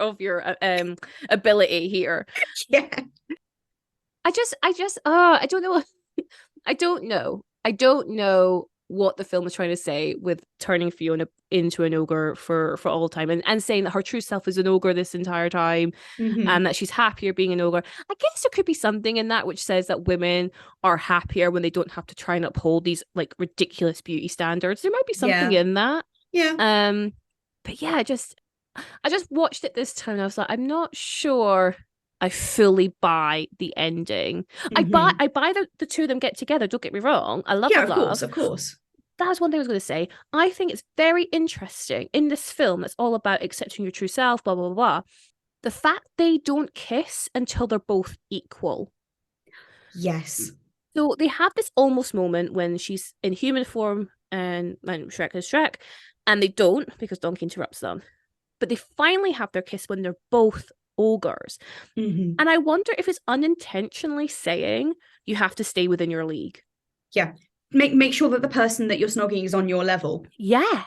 ability here. Yeah, I don't know. I don't know what the film is trying to say with turning Fiona into an ogre for all time and saying that her true self is an ogre this entire time and that she's happier being an ogre. I guess there could be something in that which says that women are happier when they don't have to try and uphold these like ridiculous beauty standards. There might be something in that. Yeah. But yeah, I just watched it this time and I was like, I'm not sure I fully buy the ending. I buy the two of them get together. Don't get me wrong. I love love. Of course. That's one thing I was going to say. I think it's very interesting in this film that's all about accepting your true self, blah, blah, blah, blah. The fact they don't kiss until they're both equal. Yes. So they have this almost moment when she's in human form and Shrek is Shrek, and they don't because Donkey interrupts them. But they finally have their kiss when they're both ogres. And I wonder if it's unintentionally saying you have to stay within your league. Yeah. Make sure that the person that you're snogging is on your level. Yeah.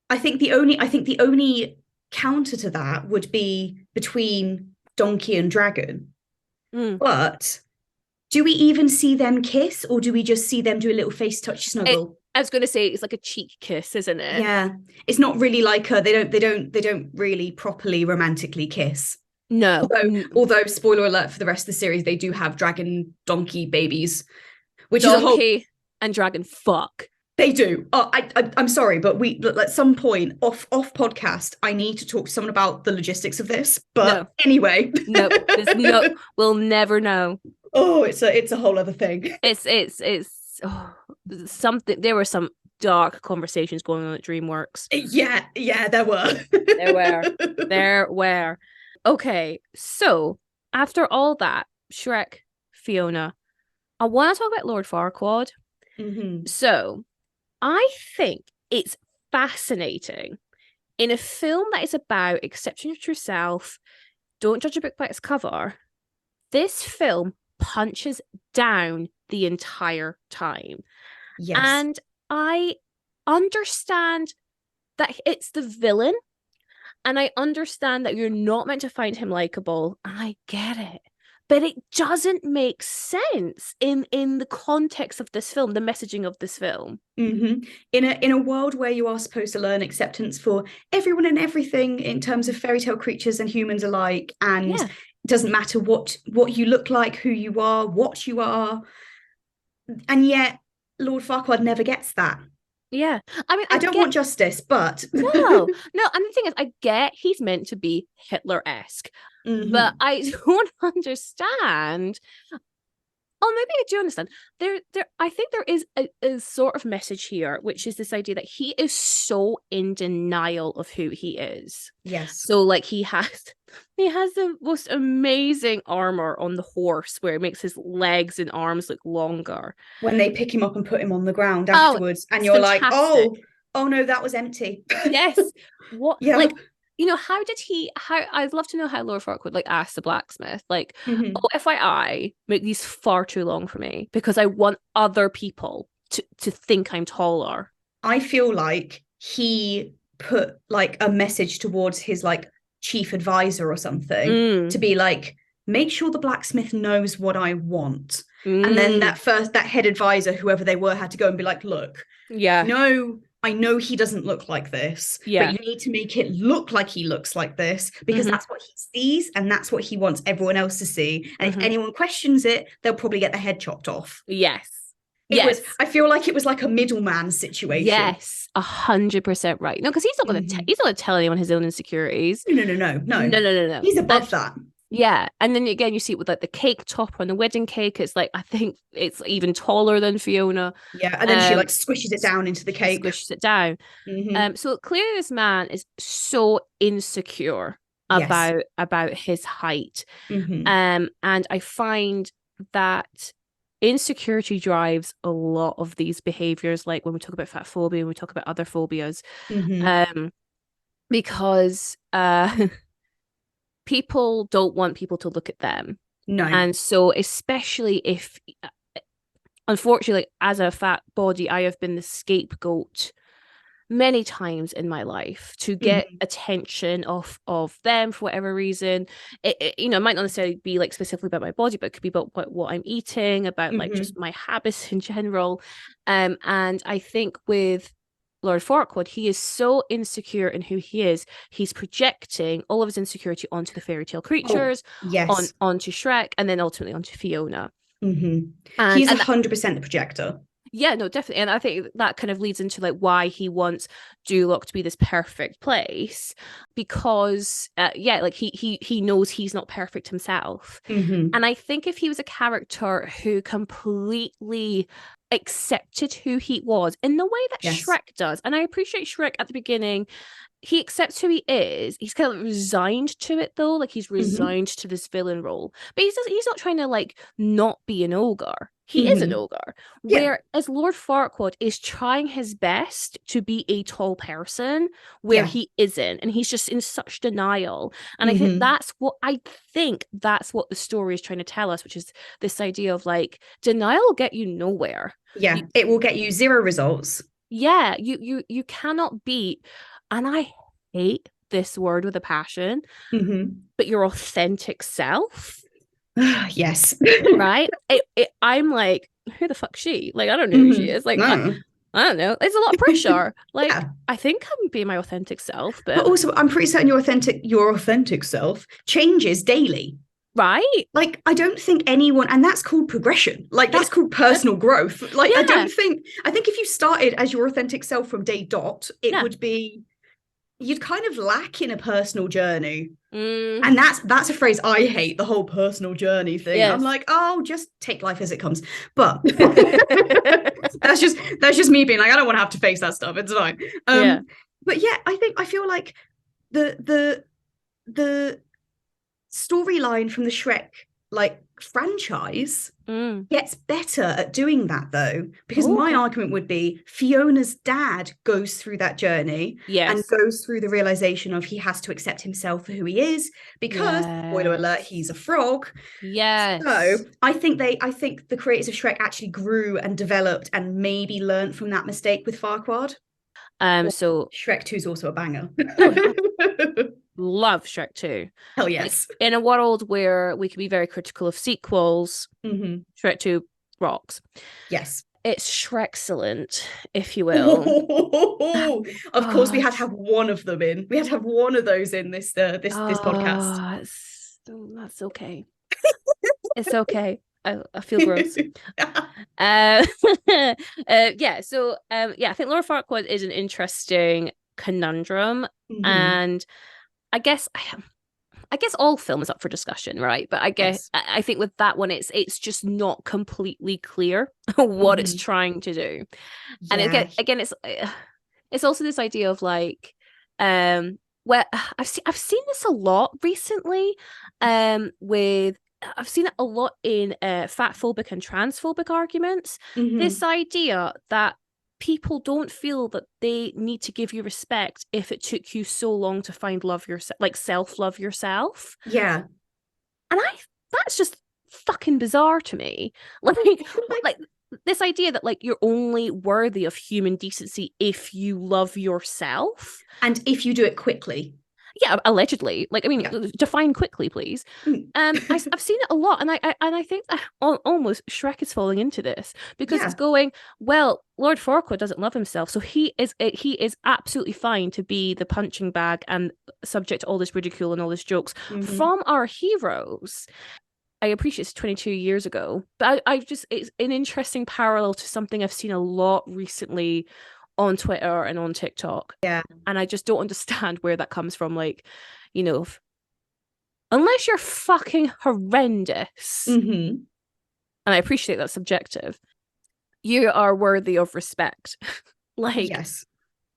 I think the only counter to that would be between Donkey and Dragon. But do we even see them kiss, or do we just see them do a little face touch snuggle? I was going to say it's like a cheek kiss, isn't it? Yeah, it's not really like they don't really properly romantically kiss. No. Although spoiler alert for the rest of the series, they do have dragon donkey babies, which donkey is and dragon fuck. They do. I'm sorry, but at some point off podcast, I need to talk to someone about the logistics of this. But anyway, we'll never know. Oh, it's a whole other thing. It's something. There were some dark conversations going on at DreamWorks. Yeah, there were. Okay, so after all that, Shrek, Fiona, I want to talk about Lord Farquaad. So I think it's fascinating in a film that is about accepting your true self, don't judge a book by its cover. This film punches down the entire time. Yes. And I understand that it's the villain, and I understand that you're not meant to find him likable, and I get it. But it doesn't make sense in the context of this film, the messaging of this film. In a world where you are supposed to learn acceptance for everyone and everything in terms of fairy tale creatures and humans alike, and it doesn't matter what you look like, who you are, what you are, and yet Lord Farquaad never gets that. Yeah, I mean, I don't want justice, but no. And the thing is, I get he's meant to be Hitler-esque, but I don't understand. Oh, maybe I do understand. I think there is a sort of message here, which is this idea that he is so in denial of who he is. Yes. So like he has the most amazing armor on the horse where it makes his legs and arms look longer. When they pick him up and put him on the ground afterwards, and you're fantastic. Like, oh no, that was empty. Yes. What? Yeah. Like, you know, I'd love to know how Lord Farquaad like asked the blacksmith, like, oh, FYI, make these far too long for me because I want other people to think I'm taller. I feel like he put like a message towards his like chief advisor or something to be like, make sure the blacksmith knows what I want. And then that head advisor, whoever they were, had to go and be like, look, no, I know he doesn't look like this, but you need to make it look like he looks like this because that's what he sees and that's what he wants everyone else to see. And if anyone questions it, they'll probably get their head chopped off. Yes. I feel like it was like a middleman situation. Yes, 100% right. No, because he's not going to he's not going to tell anyone his own insecurities. No. He's above that. Yeah, and then again, you see it with like the cake top on the wedding cake. It's like I think it's even taller than Fiona. Yeah, and then she like squishes it down into the cake. Squishes it down. So clearly, this man is so insecure about his height. And I find that insecurity drives a lot of these behaviors, like when we talk about fat phobia, when we talk about other phobias, because people don't want people to look at them. No. And so especially if, unfortunately, as a fat body, I have been the scapegoat many times in my life to get attention of them for whatever reason. It you know, it might not necessarily be like specifically about my body, but it could be about what I'm eating, about like just my habits in general. And I think with Lord Farquaad, he is so insecure in who he is. He's projecting all of his insecurity onto the fairy tale creatures, onto Shrek, and then ultimately onto Fiona. He's 100% the projector. Yeah, no, definitely. And I think that kind of leads into like why he wants Duloc to be this perfect place, because like he knows he's not perfect himself. And I think if he was a character who completely accepted who he was in the way that Shrek does, and I appreciate Shrek at the beginning, he accepts who he is. He's kind of resigned to it though, like he's resigned to this villain role, but he's not trying to like not be an ogre. He is an ogre. Whereas Lord Farquaad is trying his best to be a tall person where he isn't, and he's just in such denial. And I think that's what the story is trying to tell us, which is this idea of like denial will get you nowhere. It will get you zero results. You cannot beat, and I hate this word with a passion, but your authentic self. Yes. Right? I'm like, who the fuck she? Like, I don't know who she is. Like, I don't know. It's a lot of pressure. Like, I think I'm being my authentic self, but also I'm pretty certain your authentic self changes daily. Right? Like, I don't think anyone, and that's called progression. Like, that's called personal growth. Like, I think if you started as your authentic self from day dot, it would be, you'd kind of lack in a personal journey. And that's a phrase I hate, the whole personal journey thing. I'm like, oh, just take life as it comes. But that's just me being like, I don't want to have to face that stuff. It's fine. But yeah, I feel like the storyline from the Shrek like franchise gets better at doing that though, because my argument would be Fiona's dad goes through that journey and goes through the realization of he has to accept himself for who he is, because spoiler alert, he's a frog. So I think the creators of Shrek actually grew and developed and maybe learned from that mistake with Farquaad. So Shrek 2 is also a banger. Love Shrek 2. Hell yes. Like, in a world where we can be very critical of sequels, Shrek 2 rocks. Yes. It's Shrekcellent, if you will. Of course, we had to have one of them in. We had to have one of those in this podcast. That's okay. It's okay. I feel gross. I think Laura Farquaad is an interesting conundrum, and I guess I guess all film is up for discussion, right? But I guess I think with that one, it's just not completely clear what it's trying to do. And again, it's also this idea of like, where I've seen this a lot recently, with I've seen it a lot in fatphobic and transphobic arguments. This idea that people don't feel that they need to give you respect if it took you so long to find love yourself, like self-love yourself. Yeah. And that's just fucking bizarre to me. Like this idea that like you're only worthy of human decency if you love yourself. And if you do it quickly. Yeah, allegedly. Like, I mean, define quickly, please. I've seen it a lot, and I think that almost Shrek is falling into this because it's going, well, Lord Farquaad doesn't love himself, so he is absolutely fine to be the punching bag and subject to all this ridicule and all these jokes from our heroes. I appreciate it's 22 years ago, but I just, it's an interesting parallel to something I've seen a lot recently on Twitter and on TikTok. Yeah. And I just don't understand where that comes from. Like, you know, unless you're fucking horrendous, and I appreciate that's subjective, you are worthy of respect. Like, yes.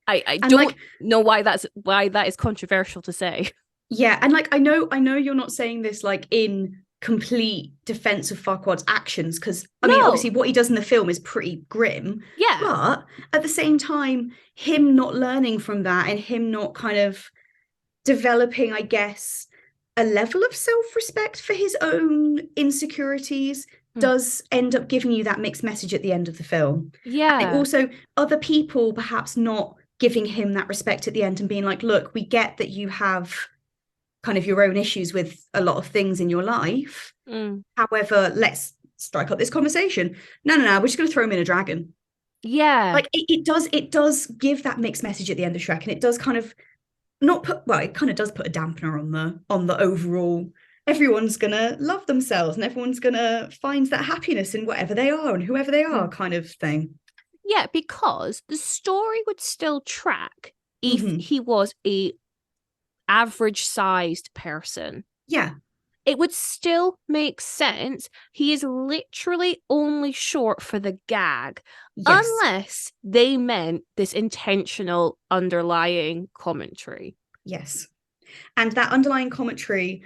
I don't know why that is controversial to say. Yeah, and like I know you're not saying this like in complete defense of Farquaad's actions, because I mean obviously what he does in the film is pretty grim, but at the same time him not learning from that and him not kind of developing, I guess, a level of self-respect for his own insecurities does end up giving you that mixed message at the end of the film. And also other people perhaps not giving him that respect at the end and being like, look, we get that you have kind of your own issues with a lot of things in your life. However, let's strike up this conversation. No, we're just going to throw him in a dragon. Yeah. Like it does give that mixed message at the end of Shrek, and it does kind of it kind of does put a dampener on the overall, everyone's going to love themselves and everyone's going to find that happiness in whatever they are and whoever they are kind of thing. Yeah, because the story would still track if he was a average sized person. Yeah, it would still make sense. He is literally only short for the gag, unless they meant this intentional underlying commentary. Yes, and that underlying commentary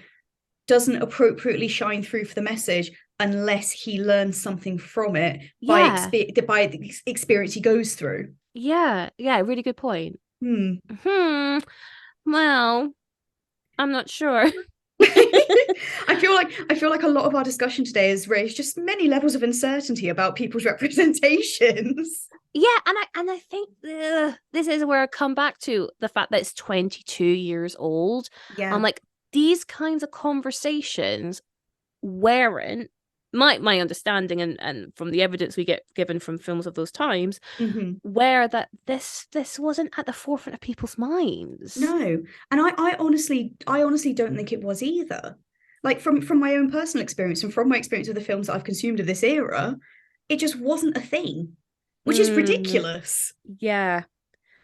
doesn't appropriately shine through for the message unless he learns something from it by the experience he goes through. Yeah, really good point. Well, I'm not sure. I feel like a lot of our discussion today has raised just many levels of uncertainty about people's representations. Yeah, and I think this is where I come back to the fact that it's 22 years old. Yeah, I'm like, these kinds of conversations weren't my understanding and from the evidence we get given from films of those times, where that this wasn't at the forefront of people's minds. No, and I honestly don't think it was either. Like from my own personal experience and from my experience with the films that I've consumed of this era, it just wasn't a thing, which is ridiculous.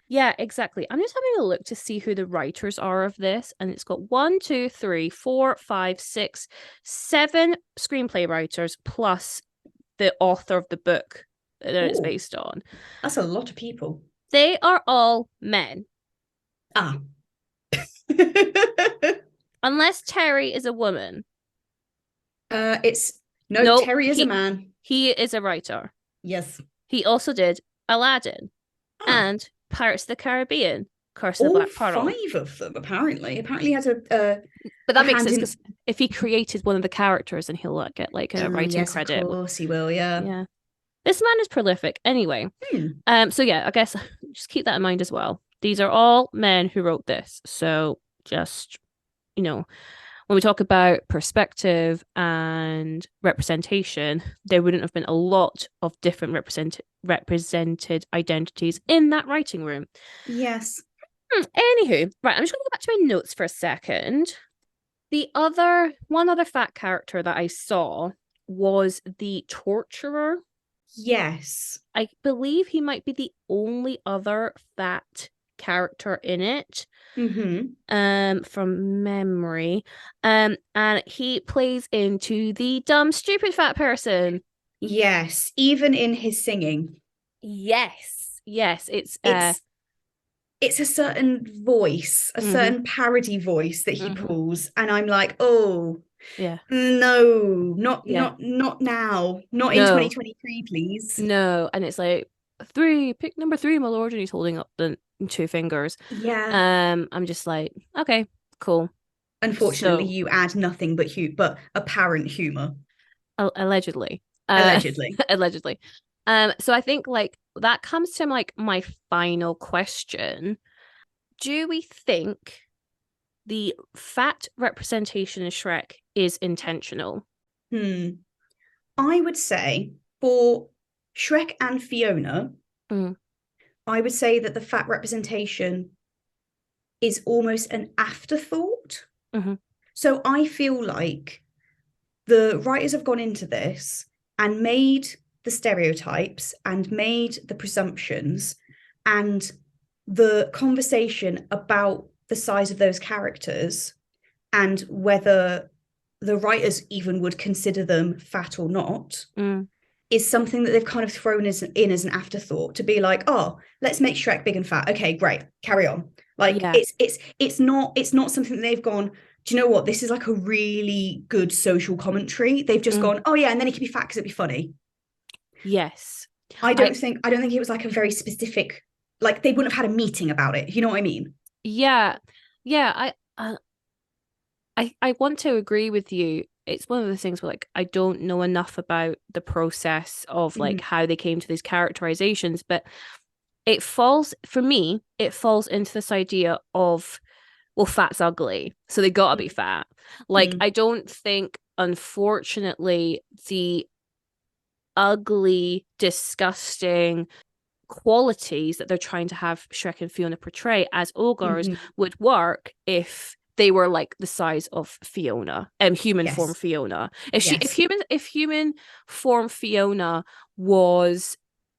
Yeah, exactly. I'm just having a look to see who the writers are of this, and it's got 1, 2, 3, 4, 5, 6, 7 screenplay writers plus the author of the book that it's based on. That's a lot of people. They are all men. Unless Terry is a woman. Terry is a man. He is a writer. Yes. He also did Aladdin and Pirates of the Caribbean, Curse of the Black Pearl. 5 of them, apparently. Apparently he has a but that makes sense, because if he created one of the characters, then he'll get like a writing credit. Of course he will, yeah. This man is prolific. Anyway, so yeah, I guess just keep that in mind as well. These are all men who wrote this. So just, when we talk about perspective and representation, there wouldn't have been a lot of different represented identities in that writing room. Yes. Anywho, right, I'm just going to go back to my notes for a second. One other fat character that I saw was the torturer. Yes. I believe he might be the only other fat character in it. Mm-hmm. From memory. And he plays into the dumb, stupid fat person. Yes, even in his singing. Yes. It's a certain voice, a certain parody voice that he pulls, and I'm like, oh, yeah, no, not now, not in 2023, please. No, and it's like pick number 3, my lord, and he's holding up the 2 fingers. Yeah. I'm just like, okay, cool. Unfortunately, you add nothing but apparent humor. Allegedly. Allegedly. Allegedly. So I think like that comes to like my final question. Do we think the fat representation in Shrek is intentional? I would say for Shrek and Fiona, I would say that the fat representation is almost an afterthought. So I feel like the writers have gone into this and made the stereotypes and made the presumptions, and the conversation about the size of those characters and whether the writers even would consider them fat or not is something that they've kind of thrown in as an afterthought to be like, oh, let's make Shrek big and fat. Okay, great, carry on. Like it's not something that they've gone, do you know what? This is like a really good social commentary. They've just gone, oh yeah, and then it could be fat because it'd be funny. Yes. I don't think it was like a very specific, like they wouldn't have had a meeting about it. You know what I mean? Yeah. Yeah. I want to agree with you. It's one of the things where like I don't know enough about the process of like how they came to these characterizations, but it falls into this idea of, well, fat's ugly, so they gotta be fat. Like I don't think, unfortunately, the ugly, disgusting qualities that they're trying to have Shrek and Fiona portray as ogres would work if they were like the size of Fiona, human form Fiona. If human form Fiona was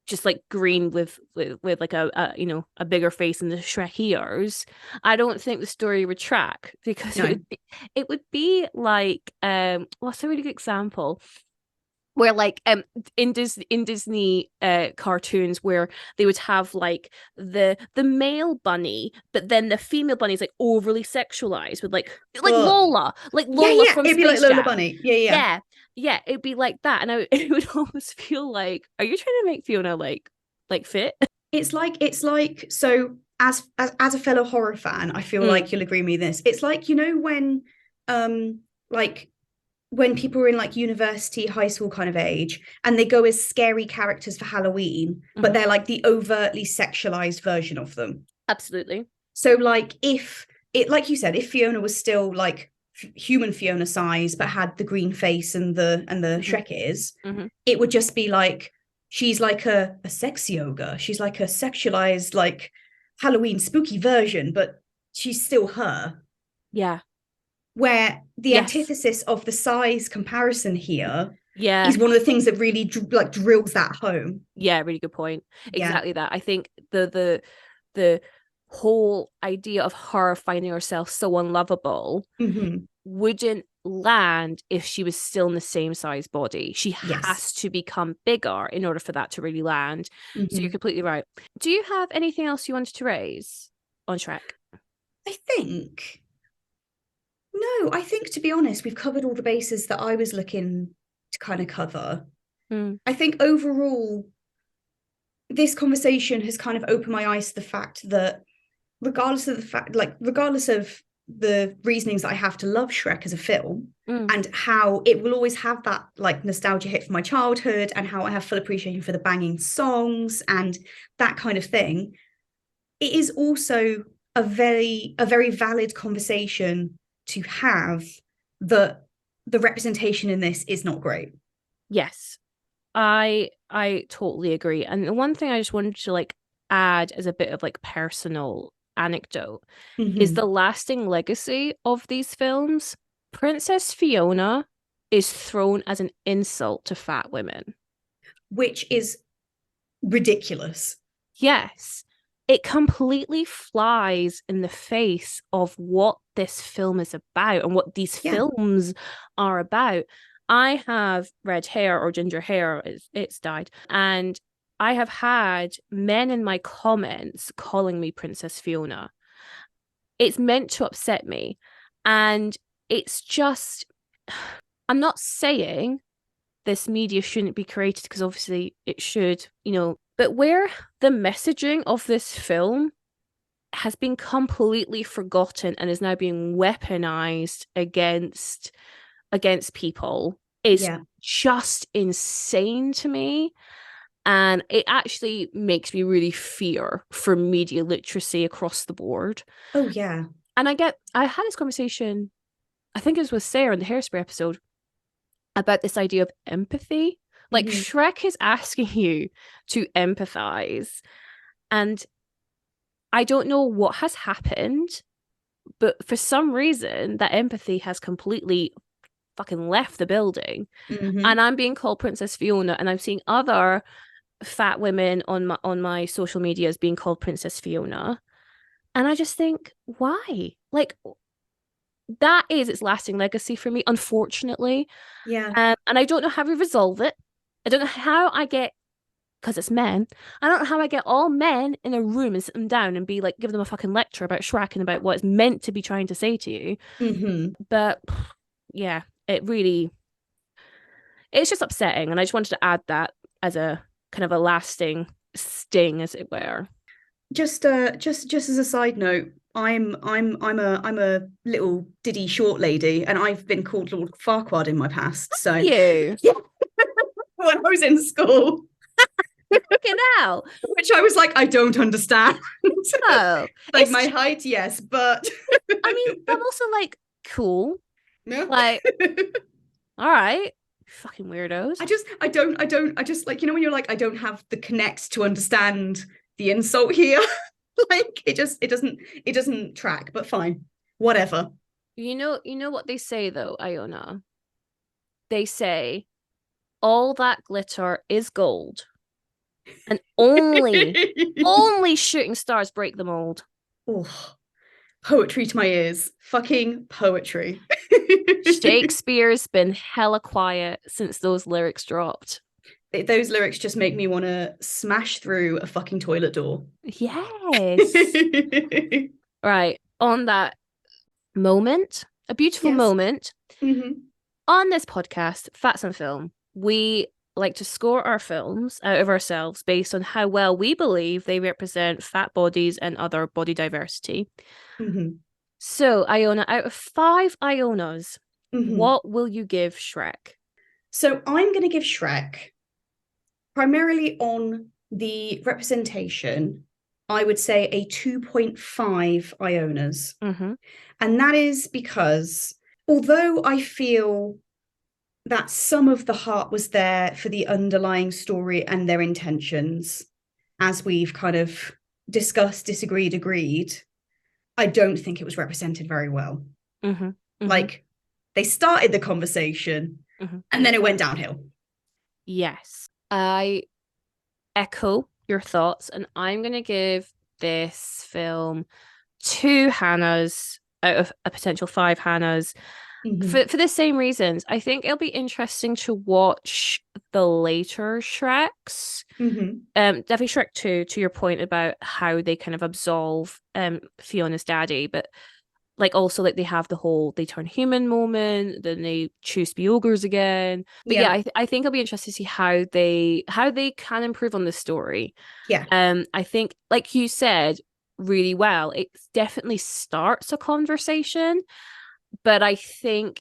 just like green with like a bigger face than the Shrek ears, I don't think the story would track, because it would be like what's a really good example? Where like in Disney cartoons, where they would have like the male bunny, but then the female bunny is like overly sexualized with like Lola from it'd be Space like Lola Jam. Bunny. Yeah, it'd be like that, and it would almost feel like, are you trying to make Fiona like fit? It's like so as a fellow horror fan, I feel like you'll agree with me this. It's like, you know, when like when people are in like university, high school kind of age, and they go as scary characters for Halloween, but they're like the overtly sexualized version of them. Absolutely. So like if it, like you said, if Fiona was still like human Fiona size but had the green face and the Shrek ears, it would just be like she's like a sexy ogre. She's like a sexualized like Halloween spooky version, but she's still her. Yeah. Where the antithesis of the size comparison here is one of the things that really like drills that home. Yeah, really good point. Exactly that. I think the whole idea of her finding herself so unlovable wouldn't land if she was still in the same size body. She has to become bigger in order for that to really land. So you're completely right. Do you have anything else you wanted to raise on Shrek? I think, to be honest, we've covered all the bases that I was looking to kind of cover. I think overall, this conversation has kind of opened my eyes to the fact that regardless of the reasonings that I have to love Shrek as a film, and how it will always have that like nostalgia hit from my childhood, and how I have full appreciation for the banging songs and that kind of thing, it is also a very valid conversation to have that the representation in this is not great. Yes, I totally agree. And the one thing I just wanted to like add as a bit of like personal anecdote is the lasting legacy of these films. Princess Fiona is thrown as an insult to fat women, which is ridiculous. Yes. it completely flies in the face of what this film is about and what these films are about. I have red hair or ginger hair, it's dyed, and I have had men in my comments calling me Princess Fiona. It's meant to upset me. And it's just, I'm not saying this media shouldn't be created, because obviously it should, but where the messaging of this film has been completely forgotten and is now being weaponized against people is just insane to me. And it actually makes me really fear for media literacy across the board. Oh, yeah. And I had this conversation, I think it was with Sarah in the Hairspray episode, about this idea of empathy. Like, Shrek is asking you to empathize. And I don't know what has happened, but for some reason, that empathy has completely fucking left the building. And I'm being called Princess Fiona, and I'm seeing other fat women on my social media as being called Princess Fiona. And I just think, why? Like, that is its lasting legacy for me, unfortunately. Yeah. And I don't know how we resolve it. I don't know how I get, because it's men, I don't know how I get all men in a room and sit them down and be like, give them a fucking lecture about Shrek and about what it's meant to be trying to say to you. But yeah, it's just upsetting. And I just wanted to add that as a kind of a lasting sting, as it were. Just as a side note, I'm a little diddy short lady, and I've been called Lord Farquaad in my past. So you, yeah, when I was in school, fucking hell, which I was like, I don't understand. Oh, like my height, yes, but I mean, I'm also like, cool. No, like, all right. Fucking weirdos. I just like, when you're like, I don't have the connect to understand the insult here. Like, it doesn't track, but fine, whatever. You know what they say though, Iona? They say all that glitter is gold, and only shooting stars break the mold. Oh, poetry to my ears. Fucking poetry. Shakespeare's been hella quiet since those lyrics dropped. Those lyrics just make me want to smash through a fucking toilet door. Yes. Right. On that moment, a beautiful moment, on this podcast, Fats on Film, we like to score our films out of ourselves based on how well we believe they represent fat bodies and other body diversity. So, Iona, out of 5 Ionas, what will you give Shrek? So I'm going to give Shrek, primarily on the representation, I would say a 2.5 Ionas. And that is because, although I feel that some of the heart was there for the underlying story and their intentions, as we've kind of discussed, disagreed, agreed, I don't think it was represented very well. Like, they started the conversation and then it went downhill. Yes, I echo your thoughts, and I'm going to give this film 2 Hannahs out of a potential 5 Hannahs. For the same reasons. I think it'll be interesting to watch the later Shreks. Definitely Shrek 2, to your point about how they kind of absolve Fiona's daddy, but like also like they have the whole they turn human moment, then they choose to be ogres again. But I think it'll be interesting to see how they can improve on this story. I think, like you said really well, it definitely starts a conversation, but I think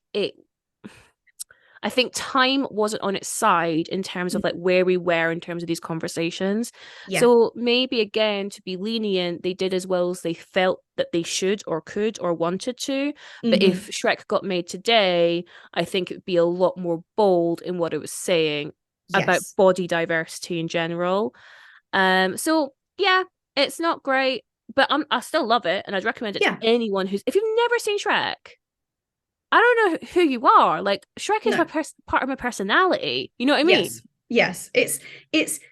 time wasn't on its side in terms of like where we were in terms of these conversations. So maybe again, to be lenient, they did as well as they felt that they should or could or wanted to. But if Shrek got made today, I think it would be a lot more bold in what it was saying about body diversity in general. So yeah, it's not great, but I still love it, and I'd recommend it to anyone if you've never seen Shrek. I don't know who you are. Like, Shrek is part of my personality. You know what I mean? Yes. It's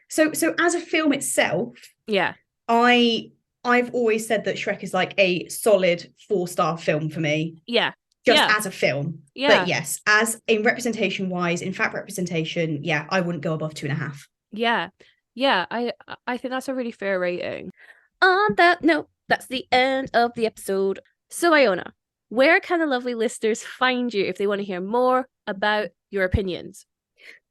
so as a film itself. Yeah. I I've always said that Shrek is like a solid 4-star film for me. Yeah. Just as a film. Yeah. But yes, as in representation wise, in fact representation, yeah, I wouldn't go above 2.5. Yeah. Yeah. I think that's a really fair rating. On that note, that's the end of the episode. So, Iona, where can the lovely listeners find you if they want to hear more about your opinions?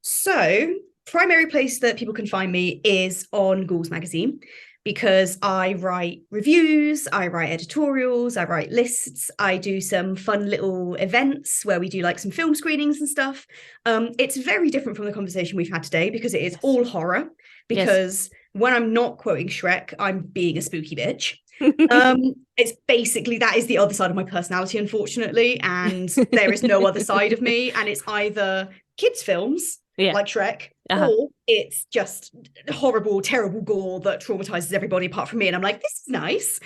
So, primary place that people can find me is on Ghouls Magazine, because I write reviews, I write editorials, I write lists, I do some fun little events where we do like some film screenings and stuff. It's very different from the conversation we've had today, because it is all horror, because when I'm not quoting Shrek, I'm being a spooky bitch. It's basically, that is the other side of my personality, unfortunately, and there is no other side of me, and it's either kids' films like Shrek, or it's just horrible, terrible gore that traumatizes everybody apart from me, and I'm like, this is nice.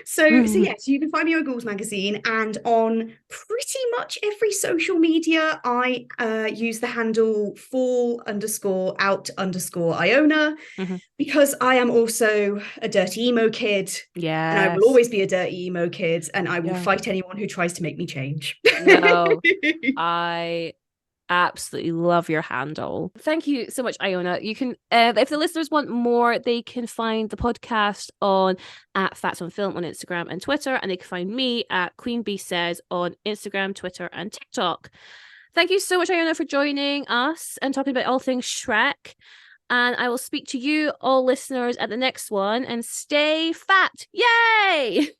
So yes, you can find me on Ghouls Magazine, and on pretty much every social media I use the handle fall_out_Iona, because I am also a dirty emo kid, and I will always be a dirty emo kid, and I will fight anyone who tries to make me change. No, I absolutely love your handle. Thank you so much, Iona. You can, if the listeners want more, they can find the podcast on at Facts on Film on Instagram and Twitter, and they can find me at Queen Bee Says on Instagram, Twitter, and TikTok. Thank you so much, Iona, for joining us and talking about all things Shrek. And I will speak to you all listeners at the next one, and stay fat. Yay!